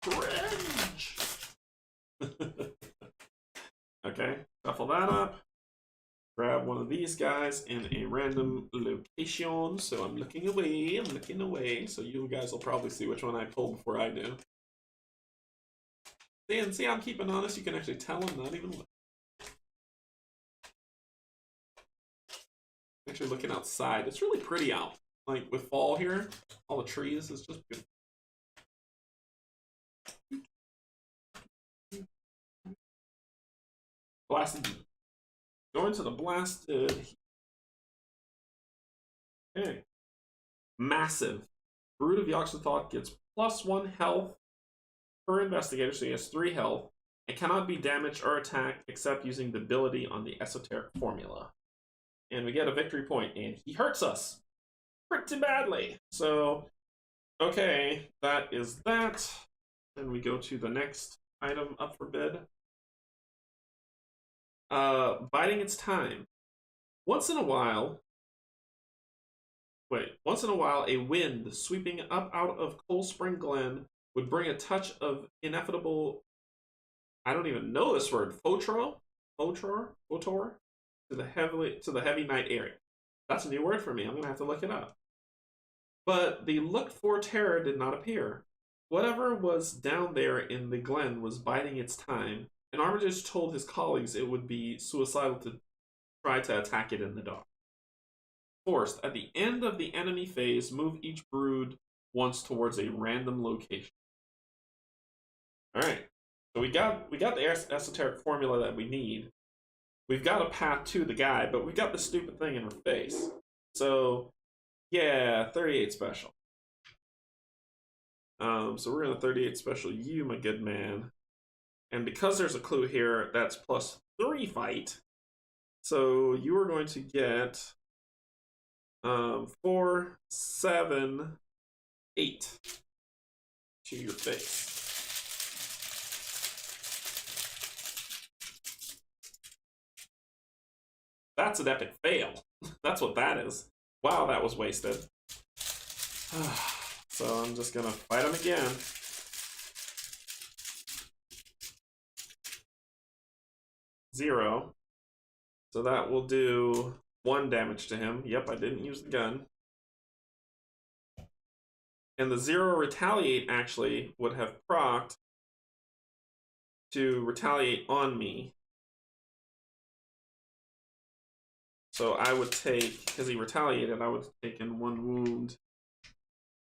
Cringe! Okay, shuffle that up. Grab one of these guys in a random location. So I'm looking away. So you guys will probably see which one I pull before I do. See, I'm keeping honest. You can actually tell I'm not even looking. Actually, looking outside, it's really pretty out. Like with fall here, all the trees is just beautiful. Blasted. Going to the blasted. Okay. Massive. Brood of Yogg-Sothoth gets +1 health per investigator, so he has 3 health, and cannot be damaged or attacked except using the ability on the esoteric formula. And we get a victory point, and he hurts us pretty badly. So, okay, that is that. Then we go to the next item up for bid. Biding its time. Once in a while, a wind sweeping up out of Cold Spring Glen would bring a touch of ineffable, I don't even know this word, Fotor, to the heavy night air. That's a new word for me. I'm gonna have to look it up. But the looked-for terror did not appear. Whatever was down there in the glen was biding its time, and Armitage told his colleagues it would be suicidal to try to attack it in the dark. Forced, at the end of the enemy phase, move each brood once towards a random location. Alright, so we got the esoteric formula that we need. We've got a path to the guy, but we've got the stupid thing in our face. So, yeah, 38 special. So we're gonna 38 special you, my good man. And because there's a clue here, that's +3 fight. So you are going to get 4, 7, 8 to your face. That's an epic fail. That's what that is. Wow, that was wasted. So I'm just gonna fight him again. Zero. So that will do 1 damage to him. Yep, I didn't use the gun. And the 0 retaliate actually would have procced to retaliate on me. So I would take, because he retaliated, I would have taken 1 wound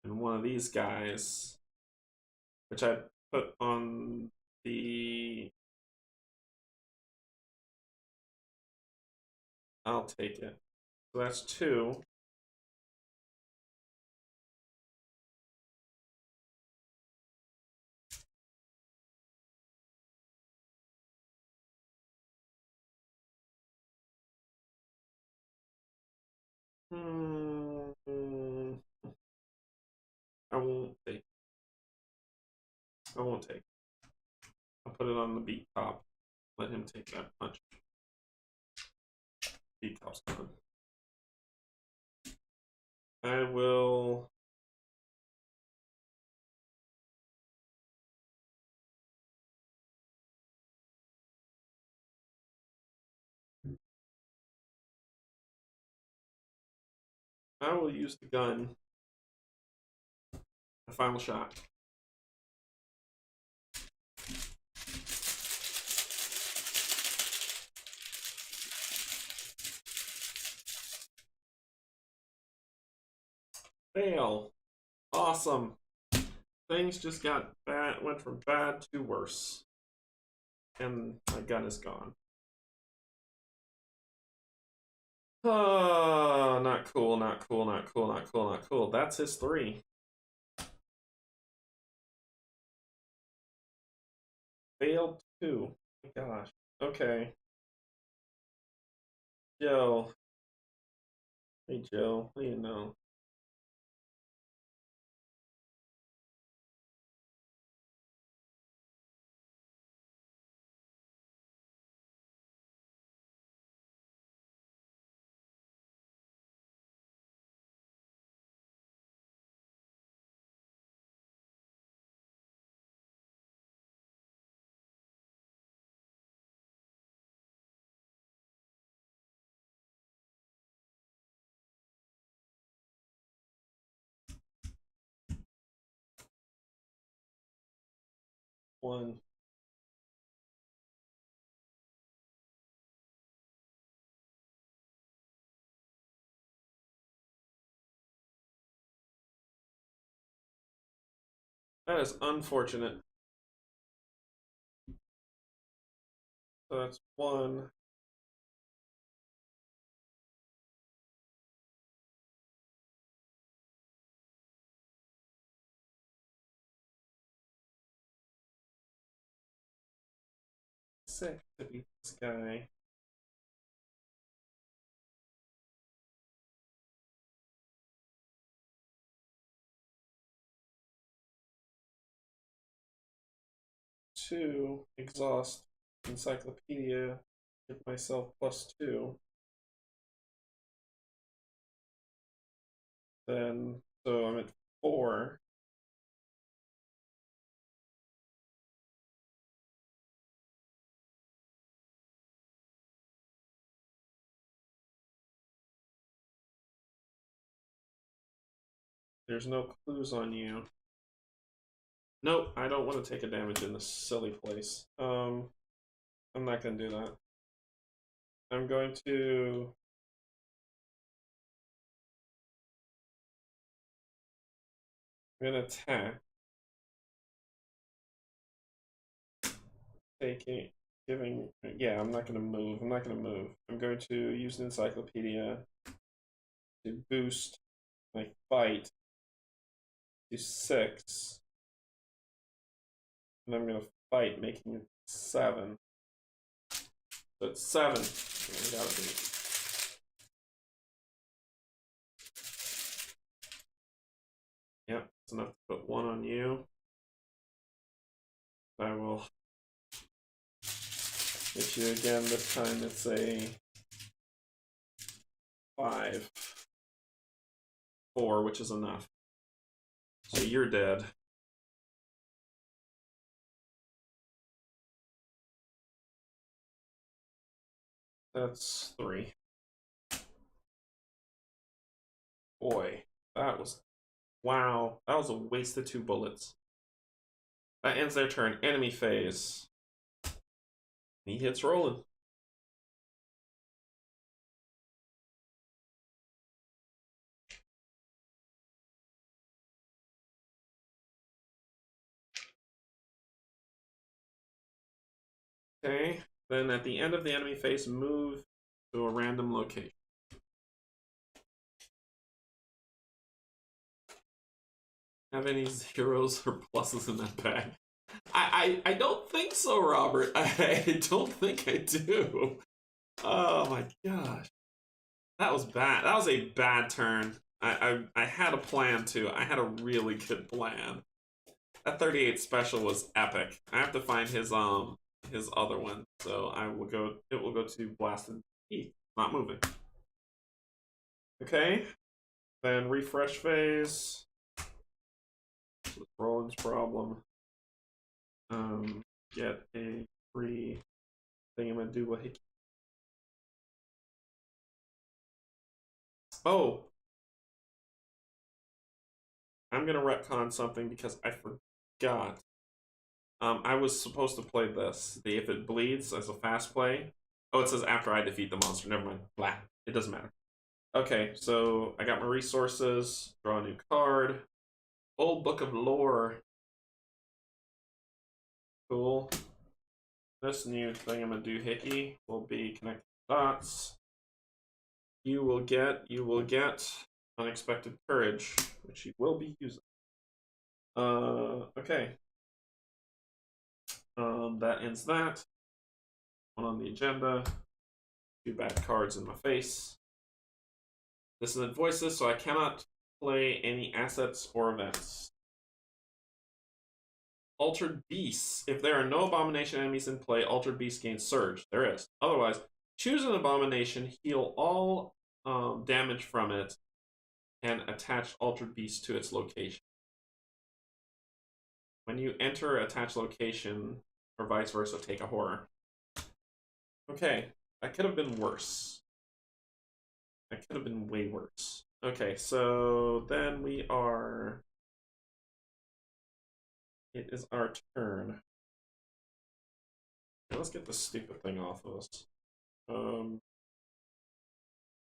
and one of these guys, which I put on the... I'll take it. So that's 2. I won't take. I won't take. I'll put it on the beat top. Let him take that punch. Beat top's gone. I will. I will use the gun. The final shot. Fail. Awesome. Things just got bad, went from bad to worse. And my gun is gone. Oh, not cool, not cool, not cool, not cool, not cool. That's his 3. Failed 2. Oh my gosh. Okay. Joe. Hey, Joe. What do you know? One. That is unfortunate. So that's 1. Sick to beat this guy. Two, exhaust encyclopedia, give myself +2. Then, so I'm at 4. There's no clues on you. Nope, I don't want to take a damage in this silly place. I'm not going to do that. I'm going to... I'm going to attack. Taking... Giving... Yeah, I'm not going to move. I'm not going to move. I'm going to use an encyclopedia to boost my fight to 6. And I'm going to fight, making it 7. So it's 7. I gotta be. Yep, it's enough to put 1 on you. I will hit you again. This time it's a 5. 4, which is enough. So you're dead. That's 3. Boy, that was... Wow, that was a waste of 2 bullets. That ends their turn. Enemy phase. He hits Roland. Okay, then at the end of the enemy phase, move to a random location. Have any zeros or pluses in that bag? I don't think so, Robert. I don't think I do. Oh my gosh. That was bad. That was a bad turn. I had a plan too. I had a really good plan. That 38 special was epic. I have to find his other one. So I will go it will go to Blasted Heath. Not moving. Okay. Then refresh phase. Roland's problem. Get a free thing I'm gonna do what he... Oh! I'm gonna retcon something because I forgot. I was supposed to play this. The If It Bleeds as a fast play. Oh, it says after I defeat the monster. Never mind. Blah. It doesn't matter. Okay, so I got my resources. Draw a new card. Old Book of Lore. Cool. This new thing I'm gonna do, Hickey, will be connect dots. You will get unexpected courage, which you will be using. Okay. That ends that. One on the agenda. 2 bad cards in my face. Dissonant voices, so I cannot play any assets or events. Altered Beasts. If there are no abomination enemies in play, Altered Beast gains Surge. There is. Otherwise, choose an abomination, heal all damage from it, and attach Altered Beast to its location. When you enter attached location, or vice versa, take a horror. Okay, that could have been worse. That could have been way worse. Okay, so then we are... It is our turn. Okay, let's get this stupid thing off of us.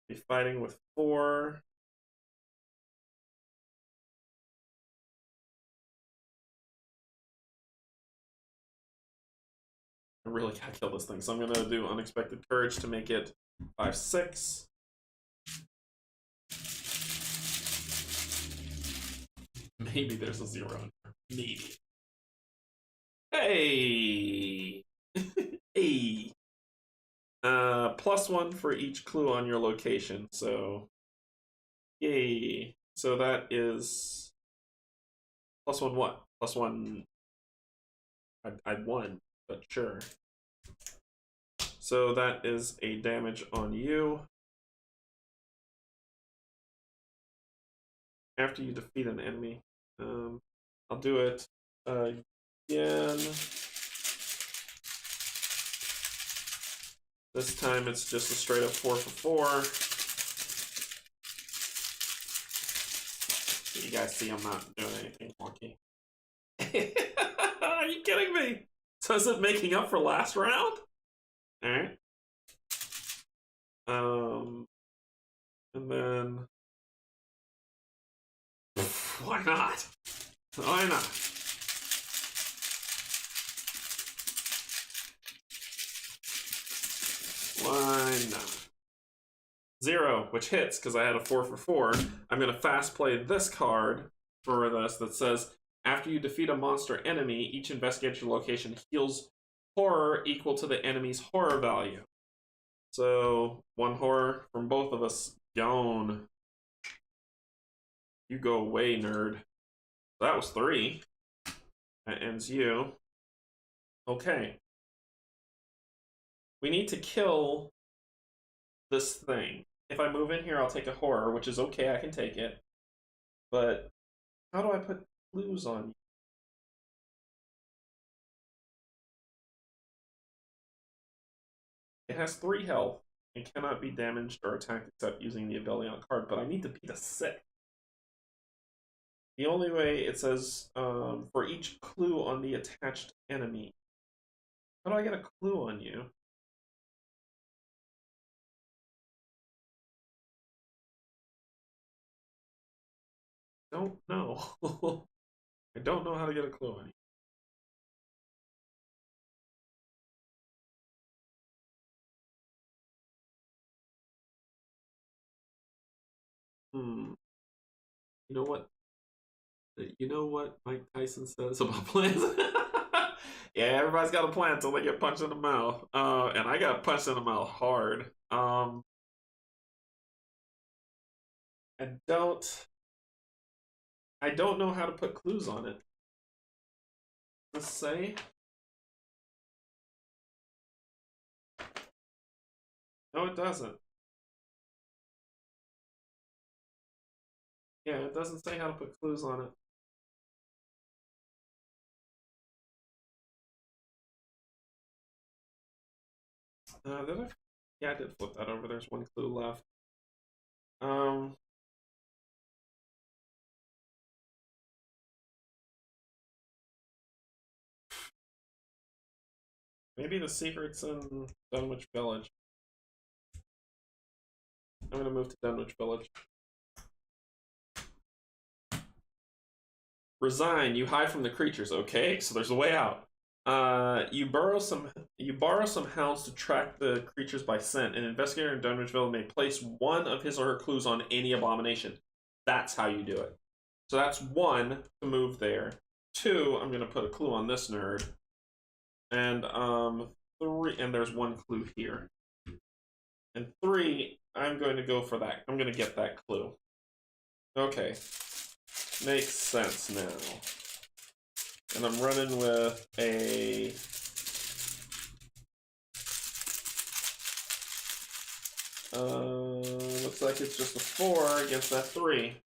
Be fighting with 4. really gotta kill this thing. So I'm gonna do unexpected courage to make it 5/6. Maybe there's a 0 in there. Maybe. Hey! Hey! +1 for each clue on your location, so... Yay! So that is... +1 what? +1... I'd won, but sure. So that is a damage on you. After you defeat an enemy. I'll do it again. This time it's just a straight up 4 for 4. So you guys see I'm not doing anything wonky. Are you kidding me? So is it making up for last round? Alright. And then why not? Why not? Why not? 0, which hits because I had a 4 for 4. I'm going to fast play this card for this that says, after you defeat a monster enemy, each investigator location heals horror equal to the enemy's horror value. So 1 horror from both of us. Gone. You go away, nerd. That was 3. That ends you. Okay. We need to kill this thing. If I move in here, I'll take a horror, which is okay, I can take it. But how do I put clues on you? It has 3 health and cannot be damaged or attacked except using the ability on card, but I need to beat a 6. The only way it says for each clue on the attached enemy. How do I get a clue on you? Don't know. I don't know how to get a clue on you. You know what? You know what Mike Tyson says about plans? Yeah, everybody's got a plan until they get punched in the mouth. And I got punched in the mouth hard. I don't know how to put clues on it. Let's say. No, it doesn't. Yeah, it doesn't say how to put clues on it. Did I? Yeah, I did flip that over. There's 1 clue left. Maybe the secret's in Dunwich Village. I'm gonna move to Dunwich Village. Resign. You hide from the creatures. Okay, so there's a way out. You borrow some hounds to track the creatures by scent. An investigator in Dunwich Village may place 1 of his or her clues on any abomination. That's how you do it. So that's 1 to move there. 2, I'm gonna put a clue on this nerd. And 3, and there's 1 clue here. And 3, I'm going to go for that. I'm gonna get that clue. Okay. Makes sense now. And I'm running with a... looks like it's just a 4 against that 3.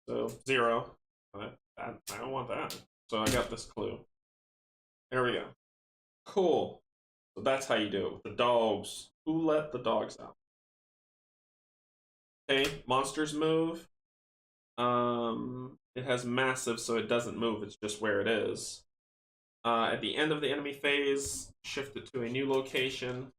So 0. I don't want that. So I got this clue. There we go. Cool. So that's how you do it with the dogs. Who let the dogs out? Okay, monsters move. It has massive, so it doesn't move. It's just where it is. At the end of the enemy phase, shift it to a new location.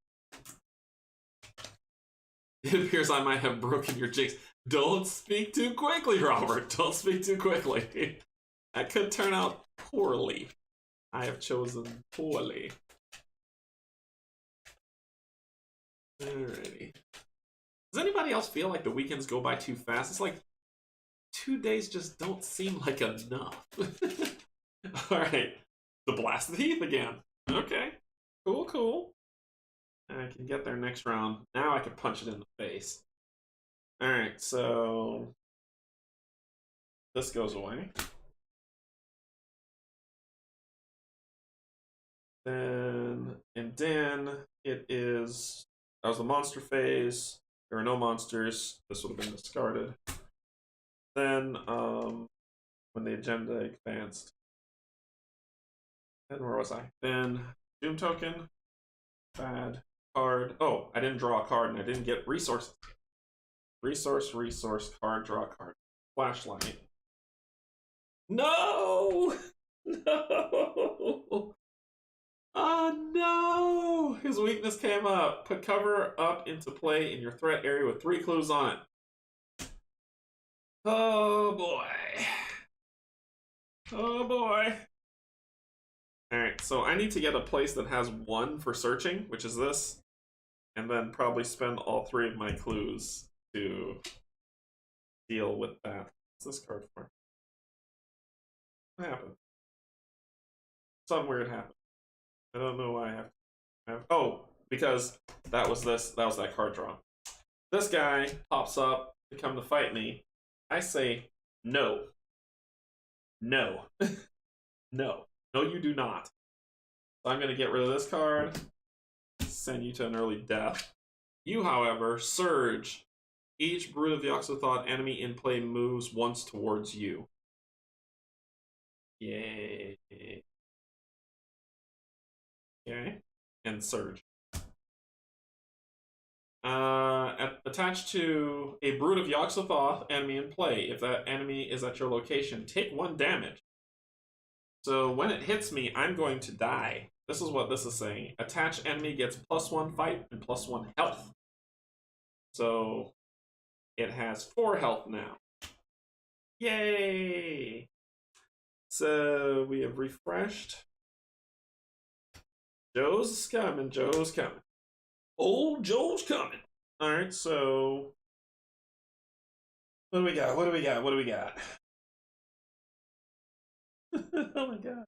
It appears I might have broken your jinx. Don't speak too quickly, Robert. Don't speak too quickly. That could turn out poorly. I have chosen poorly. Alrighty. Does anybody else feel like the weekends go by too fast? It's like 2 days just don't seem like enough. Alright. The Blast of the Heath again. Okay. Cool, cool. I can get there next round. Now I can punch it in the face. Alright, so this goes away. Then it is, that was the monster phase. There are no monsters. This would have been discarded. Then when the agenda advanced. Then where was I? Then Doom token. Bad. Card. Oh, I didn't draw a card and I didn't get resources. Resource, card, draw card. Flashlight. No! No! Oh no! His weakness came up. Put cover up into play in your threat area with 3 clues on it. Oh boy. Oh boy. Alright, so I need to get a place that has 1 for searching, which is this, and then probably spend all 3 of my clues to deal with that. What's this card for? What happened? Something weird happened. I don't know why I have to have. Oh, because that was that card draw. This guy pops up to come to fight me. I say no. No. No. No, you do not. So I'm going to get rid of this card. Send you to an early death. You, however, surge. Each Brood of the Yogg-Sothoth enemy in play moves once towards you. Yay. Okay. And surge. Attached to a Brood of Yogg-Sothoth enemy in play. If that enemy is at your location, take 1 damage. So when it hits me, I'm going to die. This is what this is saying. Attached enemy gets +1 fight and +1 health. So it has 4 health now. Yay! So we have refreshed. Joe's coming. Joe's coming. Old Joe's coming. All right, so what do we got? What do we got? What do we got? Oh my god.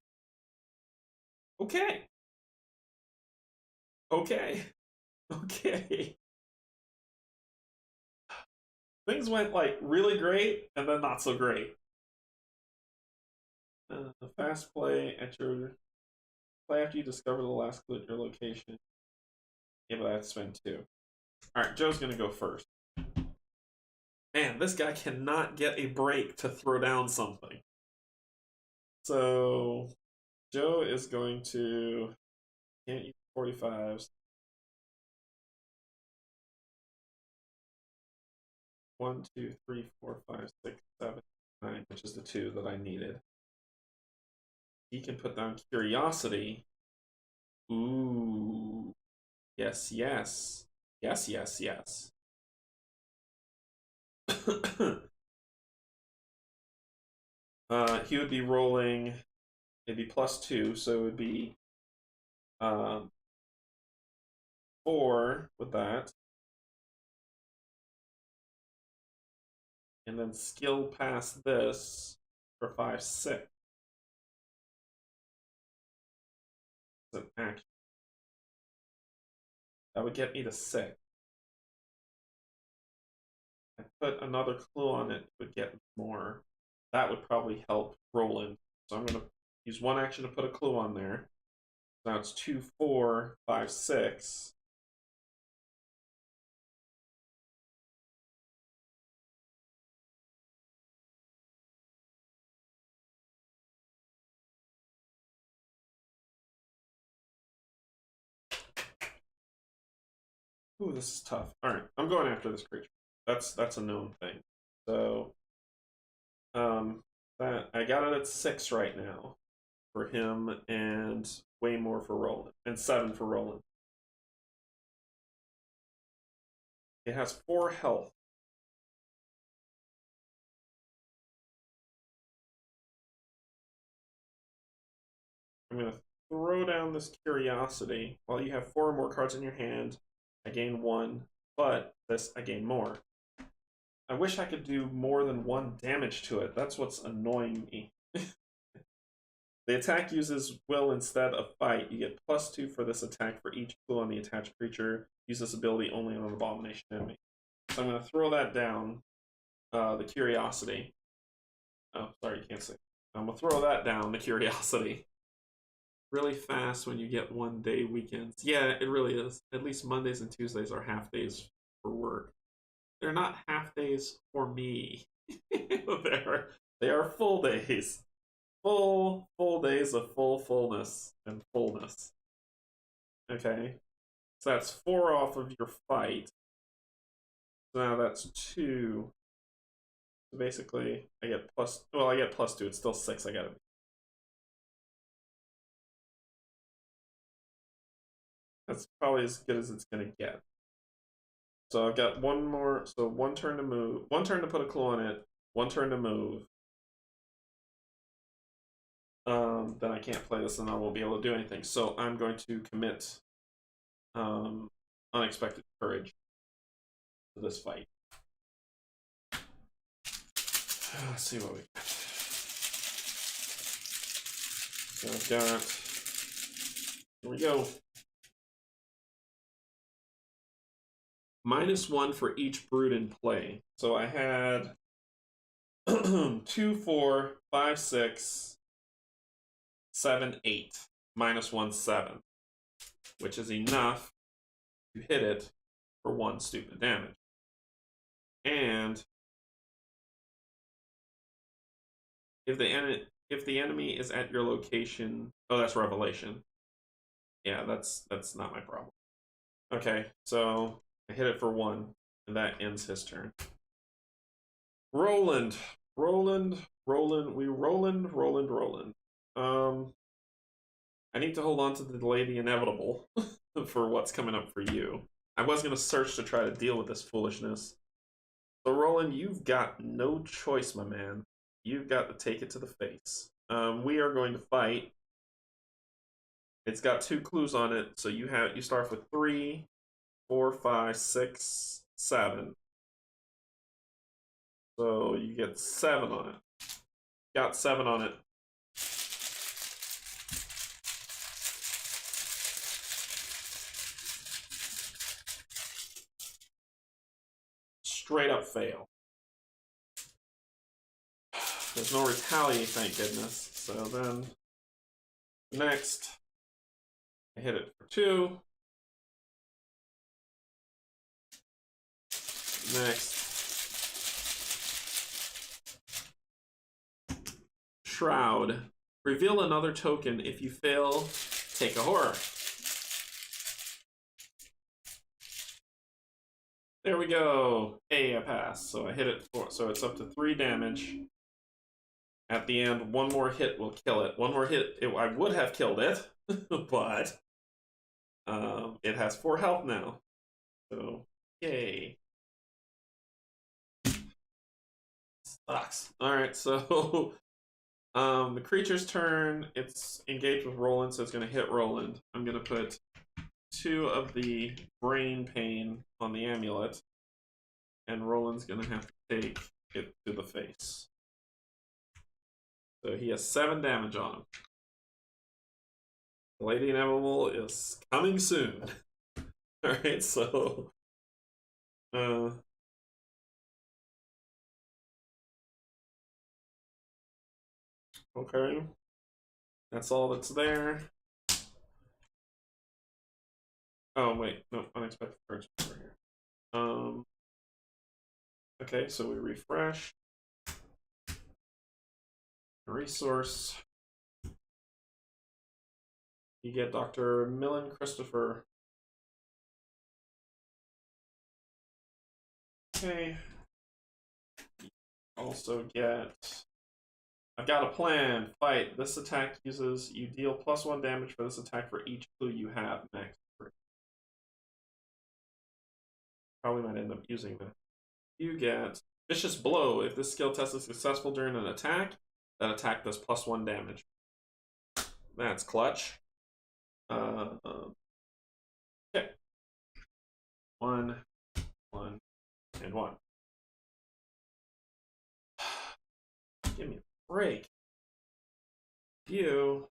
Okay. Okay. Okay. Things went like really great and then not so great. Fast play at your play after you discover the last clue at your location. Yeah, but I have to spend 2. Alright, Joe's gonna go first. Man, this guy cannot get a break to throw down something. So Joe is going to can't use 45s. 1, 2, 3, 4, 5, 6, 7, 9, which is the 2 that I needed. He can put down Curiosity. Ooh. Yes, yes. Yes, yes, yes. He would be rolling, it'd be +2, so it would be 4 with that. And then skill past this for 5, 6. It's an action. That would get me to 6. I put another clue on it, it would get more. That would probably help Roland. So I'm going to use 1 action to put a clue on there. Now it's 2, 4, 5, 6. Ooh, this is tough. All right, I'm going after this creature. That's a known thing. So, that I got it at 6 right now for him, and way more for Roland, and 7 for Roland. It has 4 health. I'm gonna throw down this Curiosity. While you have 4 more cards in your hand, I gain 1, but this I gain more. I wish I could do more than 1 damage to it. That's what's annoying me. The attack uses will instead of fight. You get +2 for this attack for each clue on the attached creature. Use this ability only on an abomination enemy. So I'm going to throw that down. The curiosity. Oh, sorry, you can't see. I'm going to throw that down, the curiosity. Really fast when you get 1-day weekends. Yeah, it really is. At least Mondays and Tuesdays are half days for work. They're not half days for me. They are full days. Full days of fullness and fullness. Okay. So that's 4 off of your fight. So now that's 2. So basically, I get +2. It's still 6. I gotta. That's probably as good as it's gonna get. So I've got 1 more. So 1 turn to move. 1 turn to put a clue on it. 1 turn to move. Then I can't play this and I won't be able to do anything. So I'm going to commit unexpected courage to this fight. Let's see what we got. So I've got, here we go. -1 for each brood in play. So I had 2, 4, 5, 6, 7, 8. -1, 7. Which is enough to hit it for 1 stupid damage. And if the enemy is at your location, oh, that's Revelation. Yeah, that's not my problem. Okay, so I hit it for 1, and that ends his turn. Roland. We Roland. I need to hold on to the delay the inevitable for what's coming up for you. I was going to search to try to deal with this foolishness. So Roland, you've got no choice, my man. You've got to take it to the face. We are going to fight. It's got 2 clues on it, so you start with 3, 4, 5, 6, 7. So you get 7 on it. Got 7 on it. Straight up fail. There's no retaliate, thank goodness. So then, next, I hit it for 2. Next, Shroud. Reveal another token. If you fail, take a horror. There we go. Hey, I passed. So I hit it for, so it's up to 3 damage. At the end, 1 more hit will kill it. 1 more hit, I would have killed it, but it has 4 health now. So, yay. Sucks. Alright, so the creature's turn, it's engaged with Roland, so it's going to hit Roland. I'm going to put 2 of the brain pain on the amulet, and Roland's going to have to take it to the face. So he has 7 damage on him. The Lady Inevitable is coming soon. Alright, so okay. That's all that's there. Oh wait, no, unexpected cards over here. Okay, so we refresh. Resource. You get Dr. Millen Christopher. Okay. Also get. I've got a plan. Fight. This attack uses. You deal +1 damage for this attack for each clue you have. Max 3. Probably might end up using that. You get Vicious Blow. If this skill test is successful during an attack, that attack does +1 damage. That's clutch. Okay. and 1. Give me a break. You.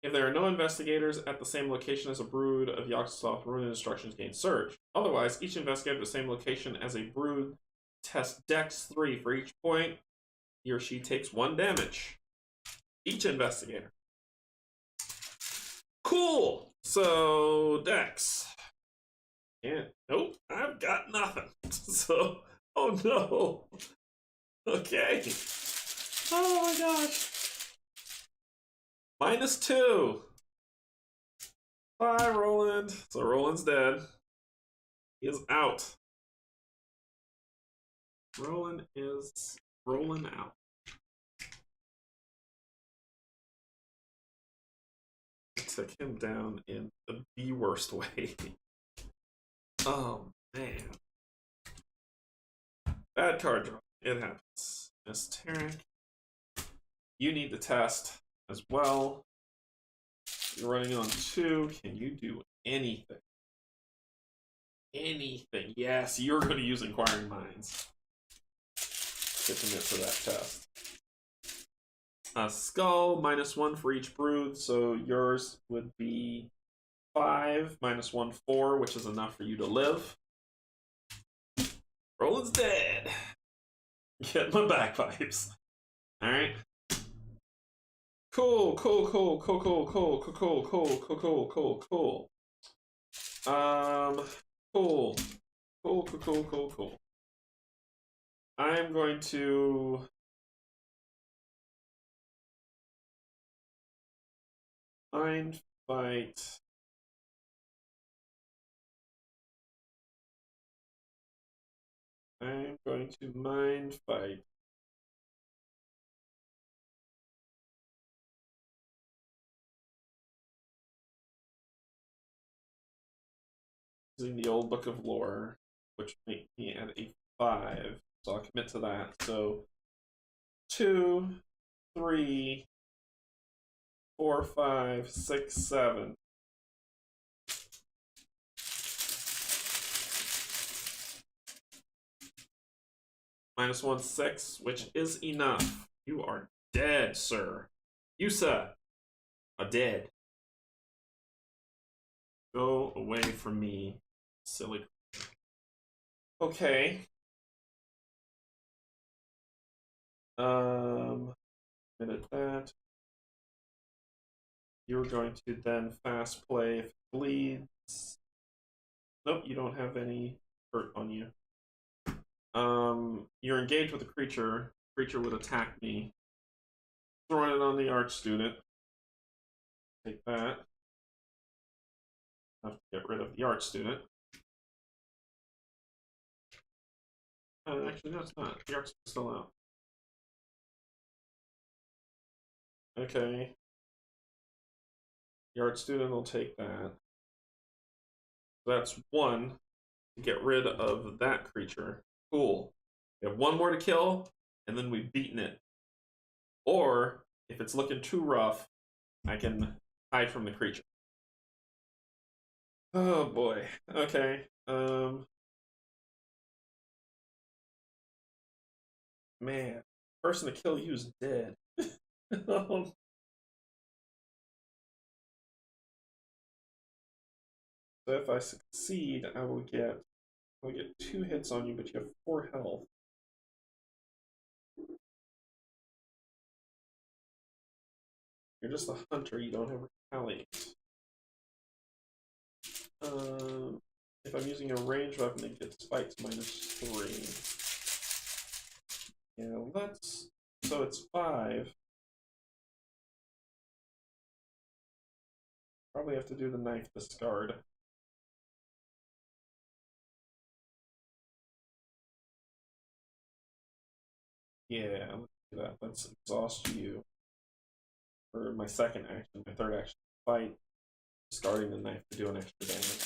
If there are no investigators at the same location as a brood of Yogg-Sothoth, ruin instructions gain surge. Otherwise, each investigator at the same location as a brood tests Dex 3 for each point. He or she takes 1 damage. Each investigator. Cool. So Dex. Yeah. Nope. I've got nothing. So. Oh no. Okay. Oh my gosh. -2. Bye, Roland. So Roland's dead. He is out. Roland is rolling out. I took him down in the worst way. Oh, man. Bad card draw. It happens. Miss Tarek. You need the test as well. You're running on 2. Can you do anything? Anything. Yes, you're going to use Inquiring Minds to commit to that test. A skull, -1 for each brood, so yours would be 5, -1, 4, which is enough for you to live. Roland's dead. Get my bagpipes. Alright. Cool. Cool. I'm going to mind fight. I'm going to mind fight. Using the old book of lore, which make me at a 5. So I'll commit to that. So 2, 3, 4, 5, 6, 7. -1, 6, which is enough. You are dead, sir. You, sir, are dead. Go away from me, silly. Okay. Minute that. You're going to then fast play if it bleeds. Nope, you don't have any hurt on you. You're engaged with a creature. Creature would attack me. Throwing it on the arch student. Take that. Have to get rid of the arch student. Actually, no, it's not. The arch student's still out. Okay. The arch student will take that. That's 1 to get rid of that creature. Cool. We have 1 more to kill, and then we've beaten it. Or, if it's looking too rough, I can hide from the creature. Oh boy. Okay. Man, person to kill you is dead. So if I succeed, I'll get 2 hits on you, but you have 4 health. You're just a hunter, you don't have retaliate. If I'm using a ranged weapon, it gets fights -3. Yeah, let's. So it's 5. Probably have to do the knife discard. Yeah, let's do that. Let's exhaust you for my second action. My third action, fight. Discarding the knife to do an extra damage.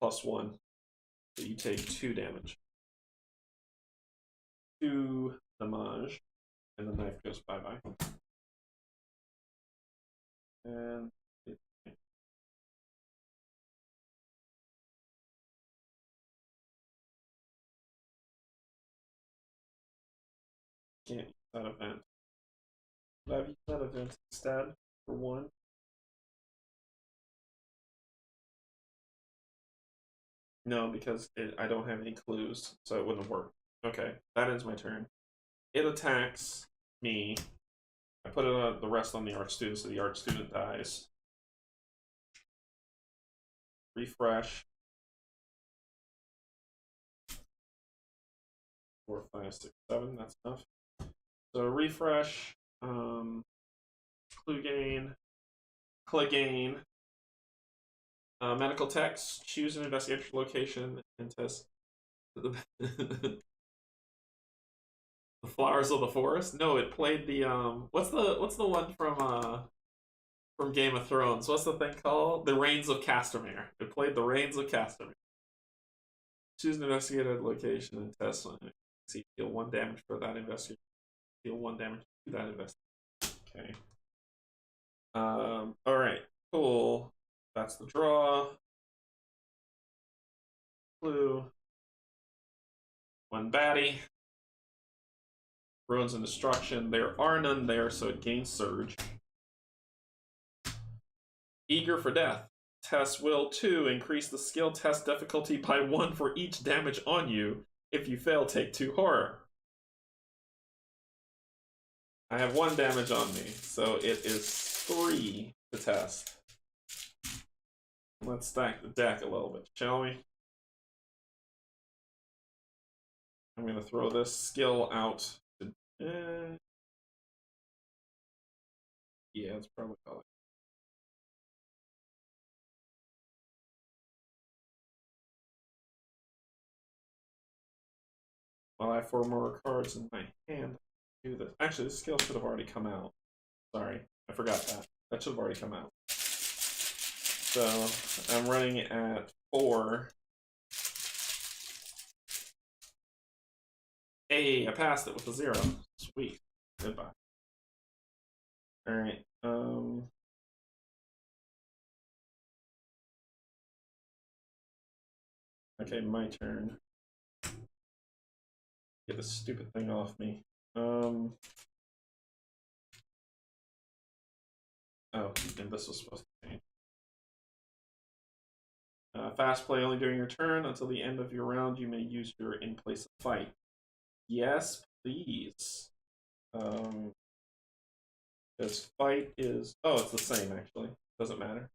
+1. So you take 2 damage. 2 damage. And the knife goes bye-bye. And can't use that event. Would I use that event instead for 1? No, because I don't have any clues, so it wouldn't work. Okay, that ends my turn. It attacks me. I put it the rest on the art student, so the art student dies. Refresh. 4, 5, 6, 7. That's enough. So refresh. Clue gain. Click gain. Medical text. Choose an investigation location and test the flowers of the forest. No, it played the What's the one from Game of Thrones? What's the thing called? The Reigns of Castamere. It played the Reigns of Castamere. Choose an investigated location and test on it. See, deal 1 damage for that investigation. Deal 1 damage to that investigation. Okay. Alright, cool. That's the draw. Clue. 1 baddie. Ruins and destruction. There are none there, so it gains surge. Eager for death. Test will 2. Increase the skill test difficulty by 1 for each damage on you. If you fail, take 2 horror. I have 1 damage on me, so it is 3 to test. Let's stack the deck a little bit, shall we? I'm going to throw this skill out. Yeah, it's probably all. Well, I have 4 more cards in my hand. Do this. Actually, this skill should have already come out. Sorry, I forgot that. That should have already come out. So I'm running at 4. Hey, I passed it with a 0. Sweet. Goodbye. Alright. Okay, my turn. Get this stupid thing off me. Oh, and this was supposed to change. Fast play only during your turn. Until the end of your round, you may use your in place of fight. Yes, please. Because fight is... Oh, it's the same, actually. Doesn't matter.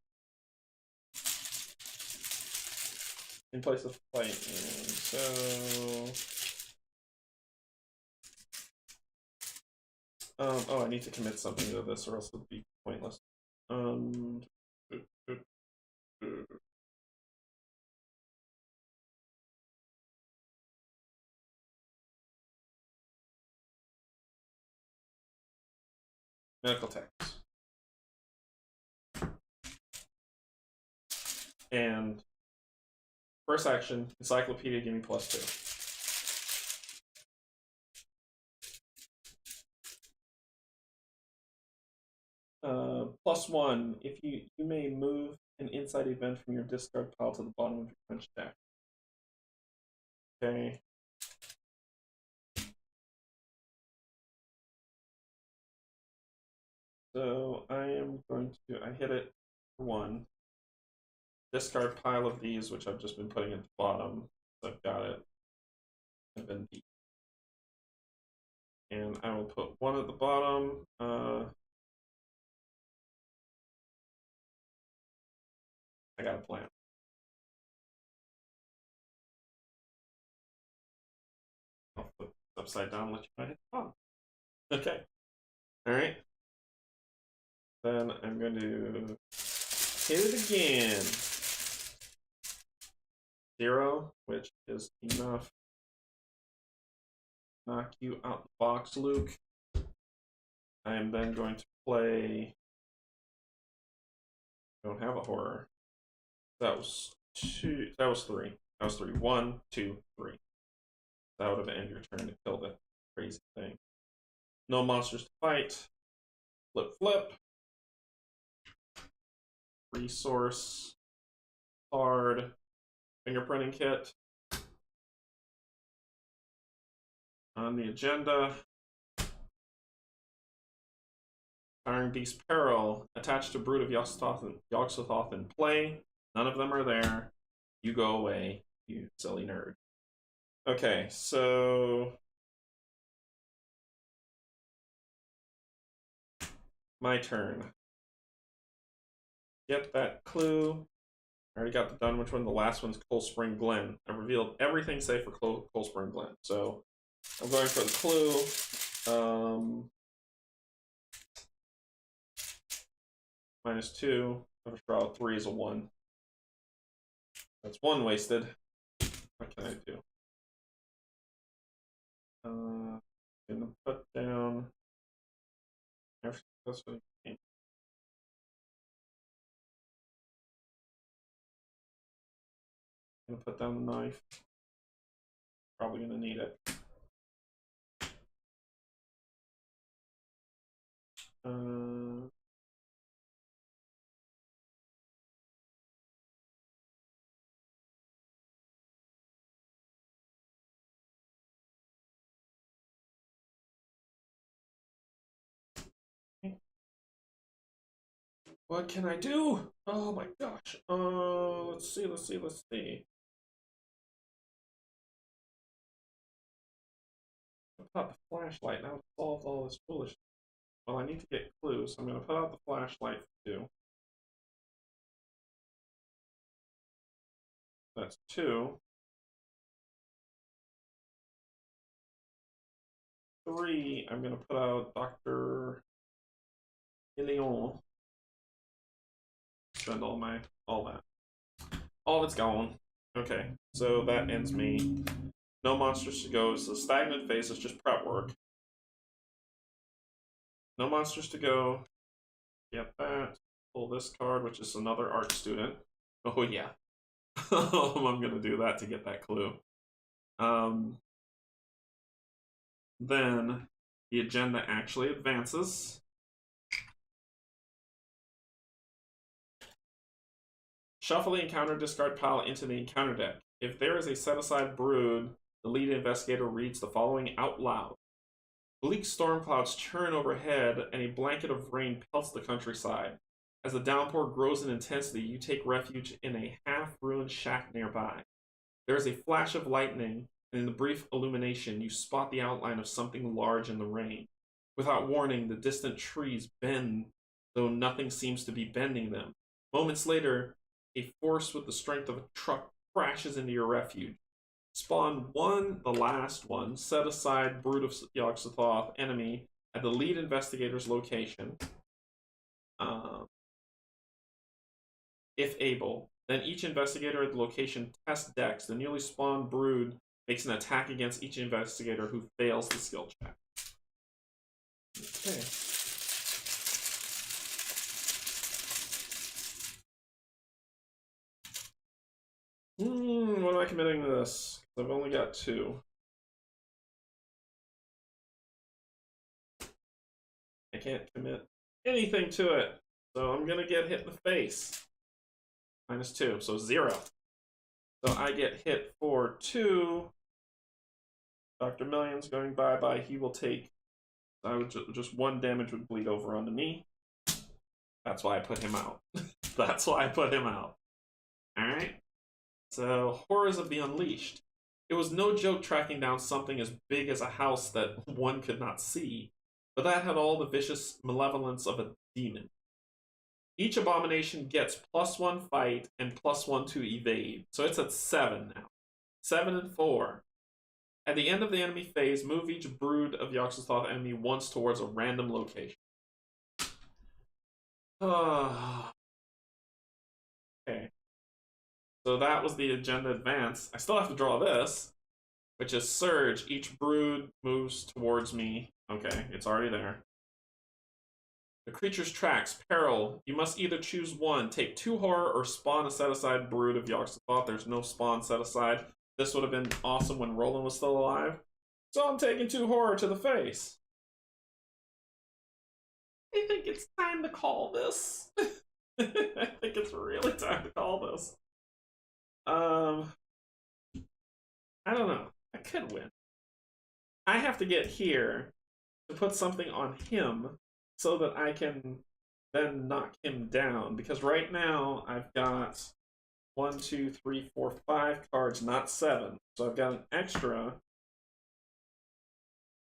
In place of fight. And so... oh, I need to commit something to this or else it would be pointless. Medical text. And first action, encyclopedia, give me +2. +1. If you may move an inside event from your discard pile to the bottom of your bench deck. Okay. So I am going to, I hit it for 1. Discard pile of these, which I've just been putting at the bottom. So I've got it. I've been deep. And I will put 1 at the bottom. I got a plan. I'll flip it upside down and let you find it. Oh. Okay. Alright. Then I'm going to hit it again. 0, which is enough. Knock you out the box, Luke. I am then going to play... I don't have a horror. That was 2. That was 3. That was 3. 1, 2, 3. That would have ended your turn to kill the crazy thing. No monsters to fight. Flip, flip. Resource. Card. Fingerprinting kit. On the agenda. Tiring Beast Peril. Attached to Brood of Yogg-Sothoth in play. None of them are there. You go away, you silly nerd. Okay, so my turn. Get that clue. I already got the Dunwich one. The last one's Cold Spring Glen. I've revealed everything safe for Cold Spring Glen. So I'm going for the clue. -2. Cover draw 3 is a 1. That's 1 wasted. What can I do? I'm gonna put down. That's what I I'm gonna put down the knife. Probably gonna need it. What can I do? Oh my gosh. Let's see. Put out the flashlight now to solve all this foolishness. Well, I need to get clues, so I'm gonna put out the flashlight for 2. That's 2. 3, I'm gonna put out Dr. Ilion. Spend all that. All of it's gone. Okay, so that ends me. No monsters to go, so stagnant phase is just prep work. No monsters to go. Get that. Pull this card, which is another art student. Oh yeah. I'm gonna do that to get that clue. Then the agenda actually advances. Shuffle the encounter discard pile into the encounter deck. If there is a set-aside brood, the lead investigator reads the following out loud. Bleak storm clouds churn overhead, and a blanket of rain pelts the countryside. As the downpour grows in intensity, you take refuge in a half-ruined shack nearby. There is a flash of lightning, and in the brief illumination, you spot the outline of something large in the rain. Without warning, the distant trees bend, though nothing seems to be bending them. Moments later, a force with the strength of a truck crashes into your refuge. Spawn 1, the last one, set aside Brood of Yogg-Sothoth enemy at the lead investigator's location. If able, then each investigator at the location tests decks. The newly spawned brood makes an attack against each investigator who fails the skill check. Okay. What am I committing to this? I've only got 2. I can't commit anything to it, so I'm gonna get hit in the face. -2, so 0. So I get hit for 2. Dr. Million's going bye-bye. He will take... just 1 damage would bleed over onto me. That's why I put him out. That's why I put him out. Alright. So, Horrors of the Unleashed. It was no joke tracking down something as big as a house that one could not see, but that had all the vicious malevolence of a demon. Each abomination gets +1 fight and +1 to evade, so it's at 7 now. 7 and 4. At the end of the enemy phase, move each Brood of Yogg-Sothoth enemy once towards a random location. Okay. So that was the agenda advance. I still have to draw this, which is Surge. Each brood moves towards me. Okay, it's already there. The creature's tracks. Peril. You must either choose one. Take 2 horror or spawn a set-aside brood of Yogg-Sothoth. There's no spawn set-aside. This would have been awesome when Roland was still alive. So I'm taking 2 horror to the face. I think it's time to call this. I think it's really time to call this. I don't know. I could win. I have to get here to put something on him so that I can then knock him down. Because right now I've got 1, 2, 3, 4, 5 cards, not 7. So I've got an extra.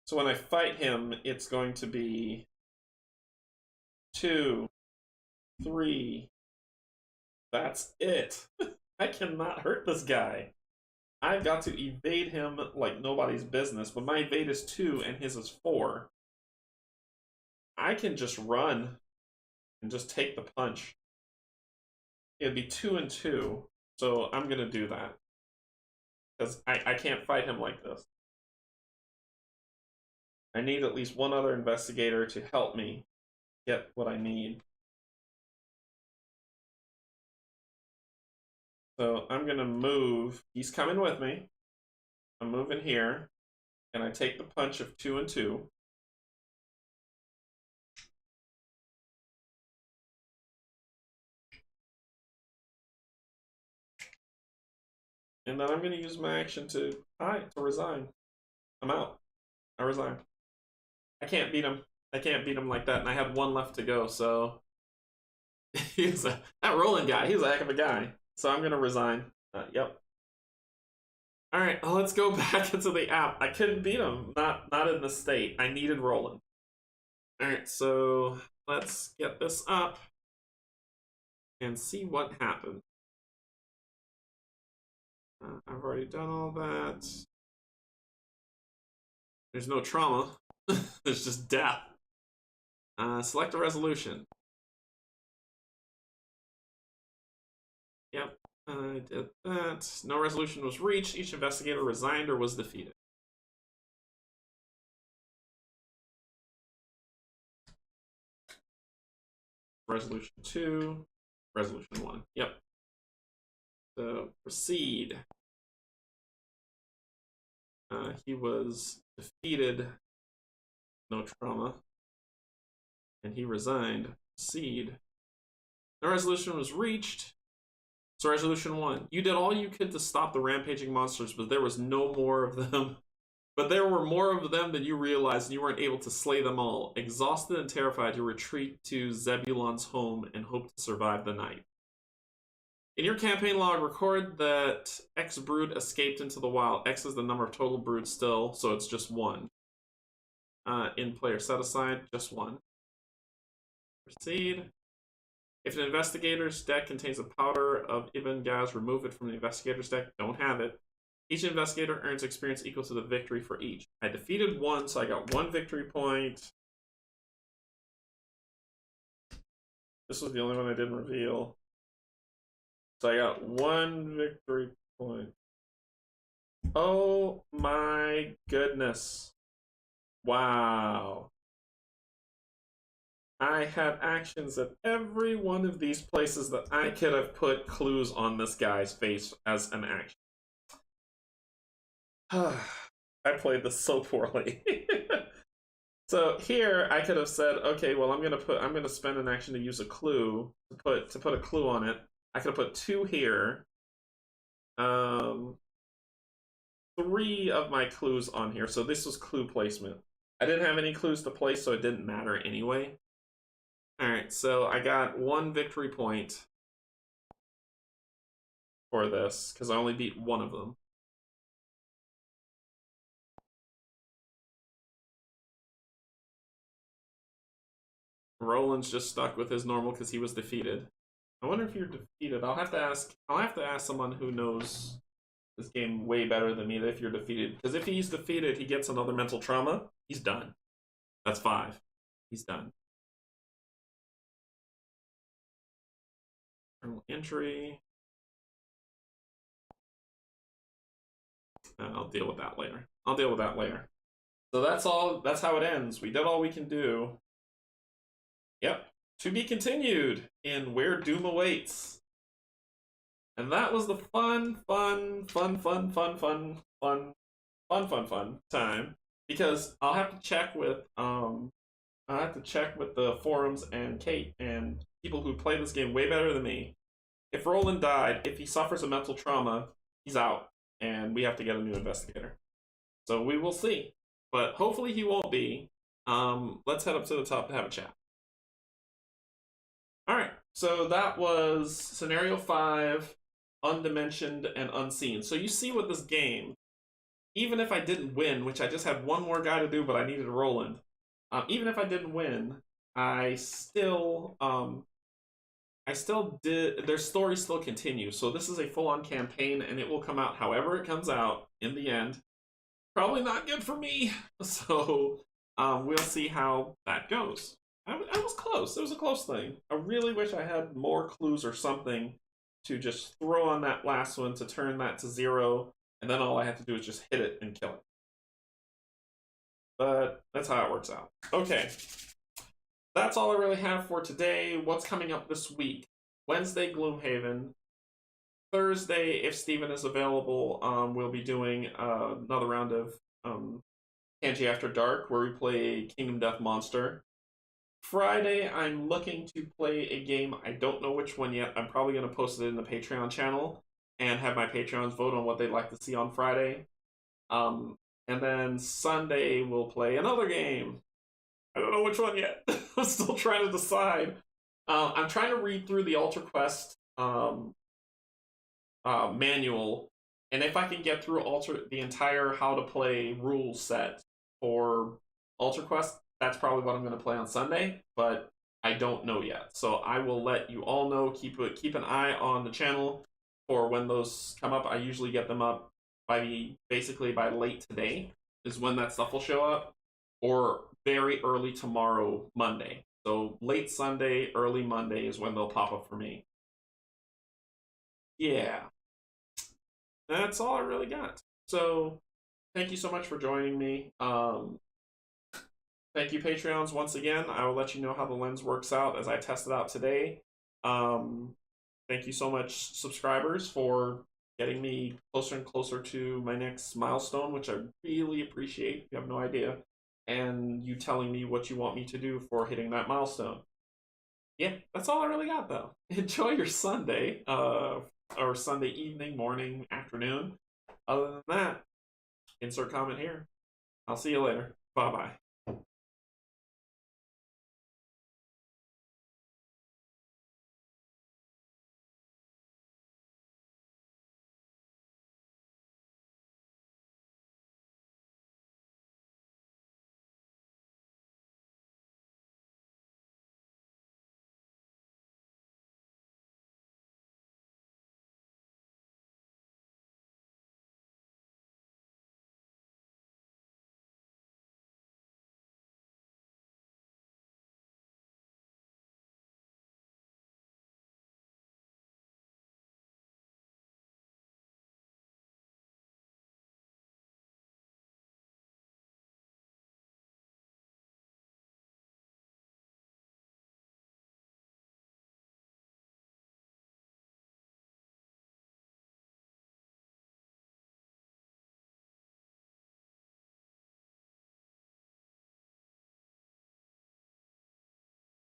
So when I fight him, it's going to be 2, 3. That's it. I cannot hurt this guy. I've got to evade him like nobody's business, but my evade is 2 and his is 4. I can just run and just take the punch. It'd be 2 and 2, so I'm gonna do that. Because I can't fight him like this. I need at least one other investigator to help me get what I need. So I'm gonna move. He's coming with me. I'm moving here, and I take the punch of 2 and 2. And then I'm going to use my action to resign. I'm out. I resign. I can't beat him. I can't beat him like that, and I had 1 left to go, so... that rolling guy, he's a heck of a guy. So I'm going to resign. Yep. Alright, well, let's go back into the app. I couldn't beat him. Not in the state. I needed Roland. Alright, so let's get this up and see what happened. I've already done all that. There's no trauma. There's just death. Select a resolution. Yep, I did that. No resolution was reached. Each investigator resigned or was defeated. Resolution 2. Resolution 1. Yep. So, proceed. He was defeated. No trauma. And he resigned. Proceed. No resolution was reached. So resolution 1. You did all you could to stop the rampaging monsters, but there was no more of them. But there were more of them than you realized, and you weren't able to slay them all. Exhausted and terrified, you retreat to Zebulon's home and hope to survive the night. In your campaign log, record that X brood escaped into the wild. X is the number of total broods still, so it's just 1. In player set aside, just 1. Proceed. If an investigator's deck contains a powder of Ibn Gaz, remove it from the investigator's deck. Don't have it. Each investigator earns experience equal to the victory for each. I defeated 1, so I got 1 victory point. This was the only one I didn't reveal. So I got 1 victory point. Oh my goodness. Wow. I had actions at every one of these places that I could have put clues on this guy's face as an action. I played this so poorly. So here I could have said, okay, well I'm gonna spend an action to use a clue to put a clue on it. I could have put 2 here. 3 of my clues on here. So this was clue placement. I didn't have any clues to place, so it didn't matter anyway. Alright, so I got 1 victory point for this, because I only beat 1 of them. Roland's just stuck with his normal because he was defeated. I wonder if you're defeated. I'll have to ask someone who knows this game way better than me if you're defeated. Because if he's defeated, he gets another mental trauma. He's done. That's 5. He's done. Entry. I'll deal with that later. So that's all. That's how it ends. We did all we can do. Yep. To be continued in Where Doom Awaits. And that was the fun time. Because I'll have to check with the forums and Kate and people who play this game way better than me. If Roland died, if he suffers a mental trauma, he's out. And we have to get a new investigator. So we will see. But hopefully he won't be. Let's head up to the top to have a chat. All right, so that was scenario 5, undimensioned and unseen. So you see with this game, even if I didn't win, which I just had one more guy to do, but I needed a Roland. Even if I didn't win, I still did. Their story still continues. So this is a full-on campaign, and it will come out however it comes out in the end. Probably not good for me. So we'll see how that goes. I was close. It was a close thing. I really wish I had more clues or something to just throw on that last one to turn that to 0, and then all I have to do is just hit it and kill it. But that's how it works out. Okay. That's all I really have for today. What's coming up this week? Wednesday, Gloomhaven. Thursday, if Steven is available, we'll be doing another round of Canje After Dark, where we play Kingdom Death Monster. Friday, I'm looking to play a game. I don't know which one yet. I'm probably going to post it in the Patreon channel and have my Patreons vote on what they'd like to see on Friday. And then Sunday, we'll play another game. I don't know which one yet. I'm still trying to decide. I'm trying to read through the Alter Quest manual, and if I can get through the entire how to play rule set for Alter Quest, that's probably what I'm going to play on Sunday, but I don't know yet. So I will let you all know. Keep an eye on the channel for when those come up. I usually get them up basically by late today is when that stuff will show up, or very early tomorrow, Monday. So late Sunday, early Monday is when they'll pop up for me. Yeah. That's all I really got. So thank you so much for joining me. Thank you, Patreons, once again. I will let you know how the lens works out as I test it out today. Thank you so much, subscribers, for getting me closer and closer to my next milestone, which I really appreciate. You have no idea. And you telling me what you want me to do for hitting that milestone. Yeah, that's all I really got, though. Enjoy your Sunday, or Sunday evening, morning, afternoon. Other than that, insert comment here. I'll see you later. Bye-bye.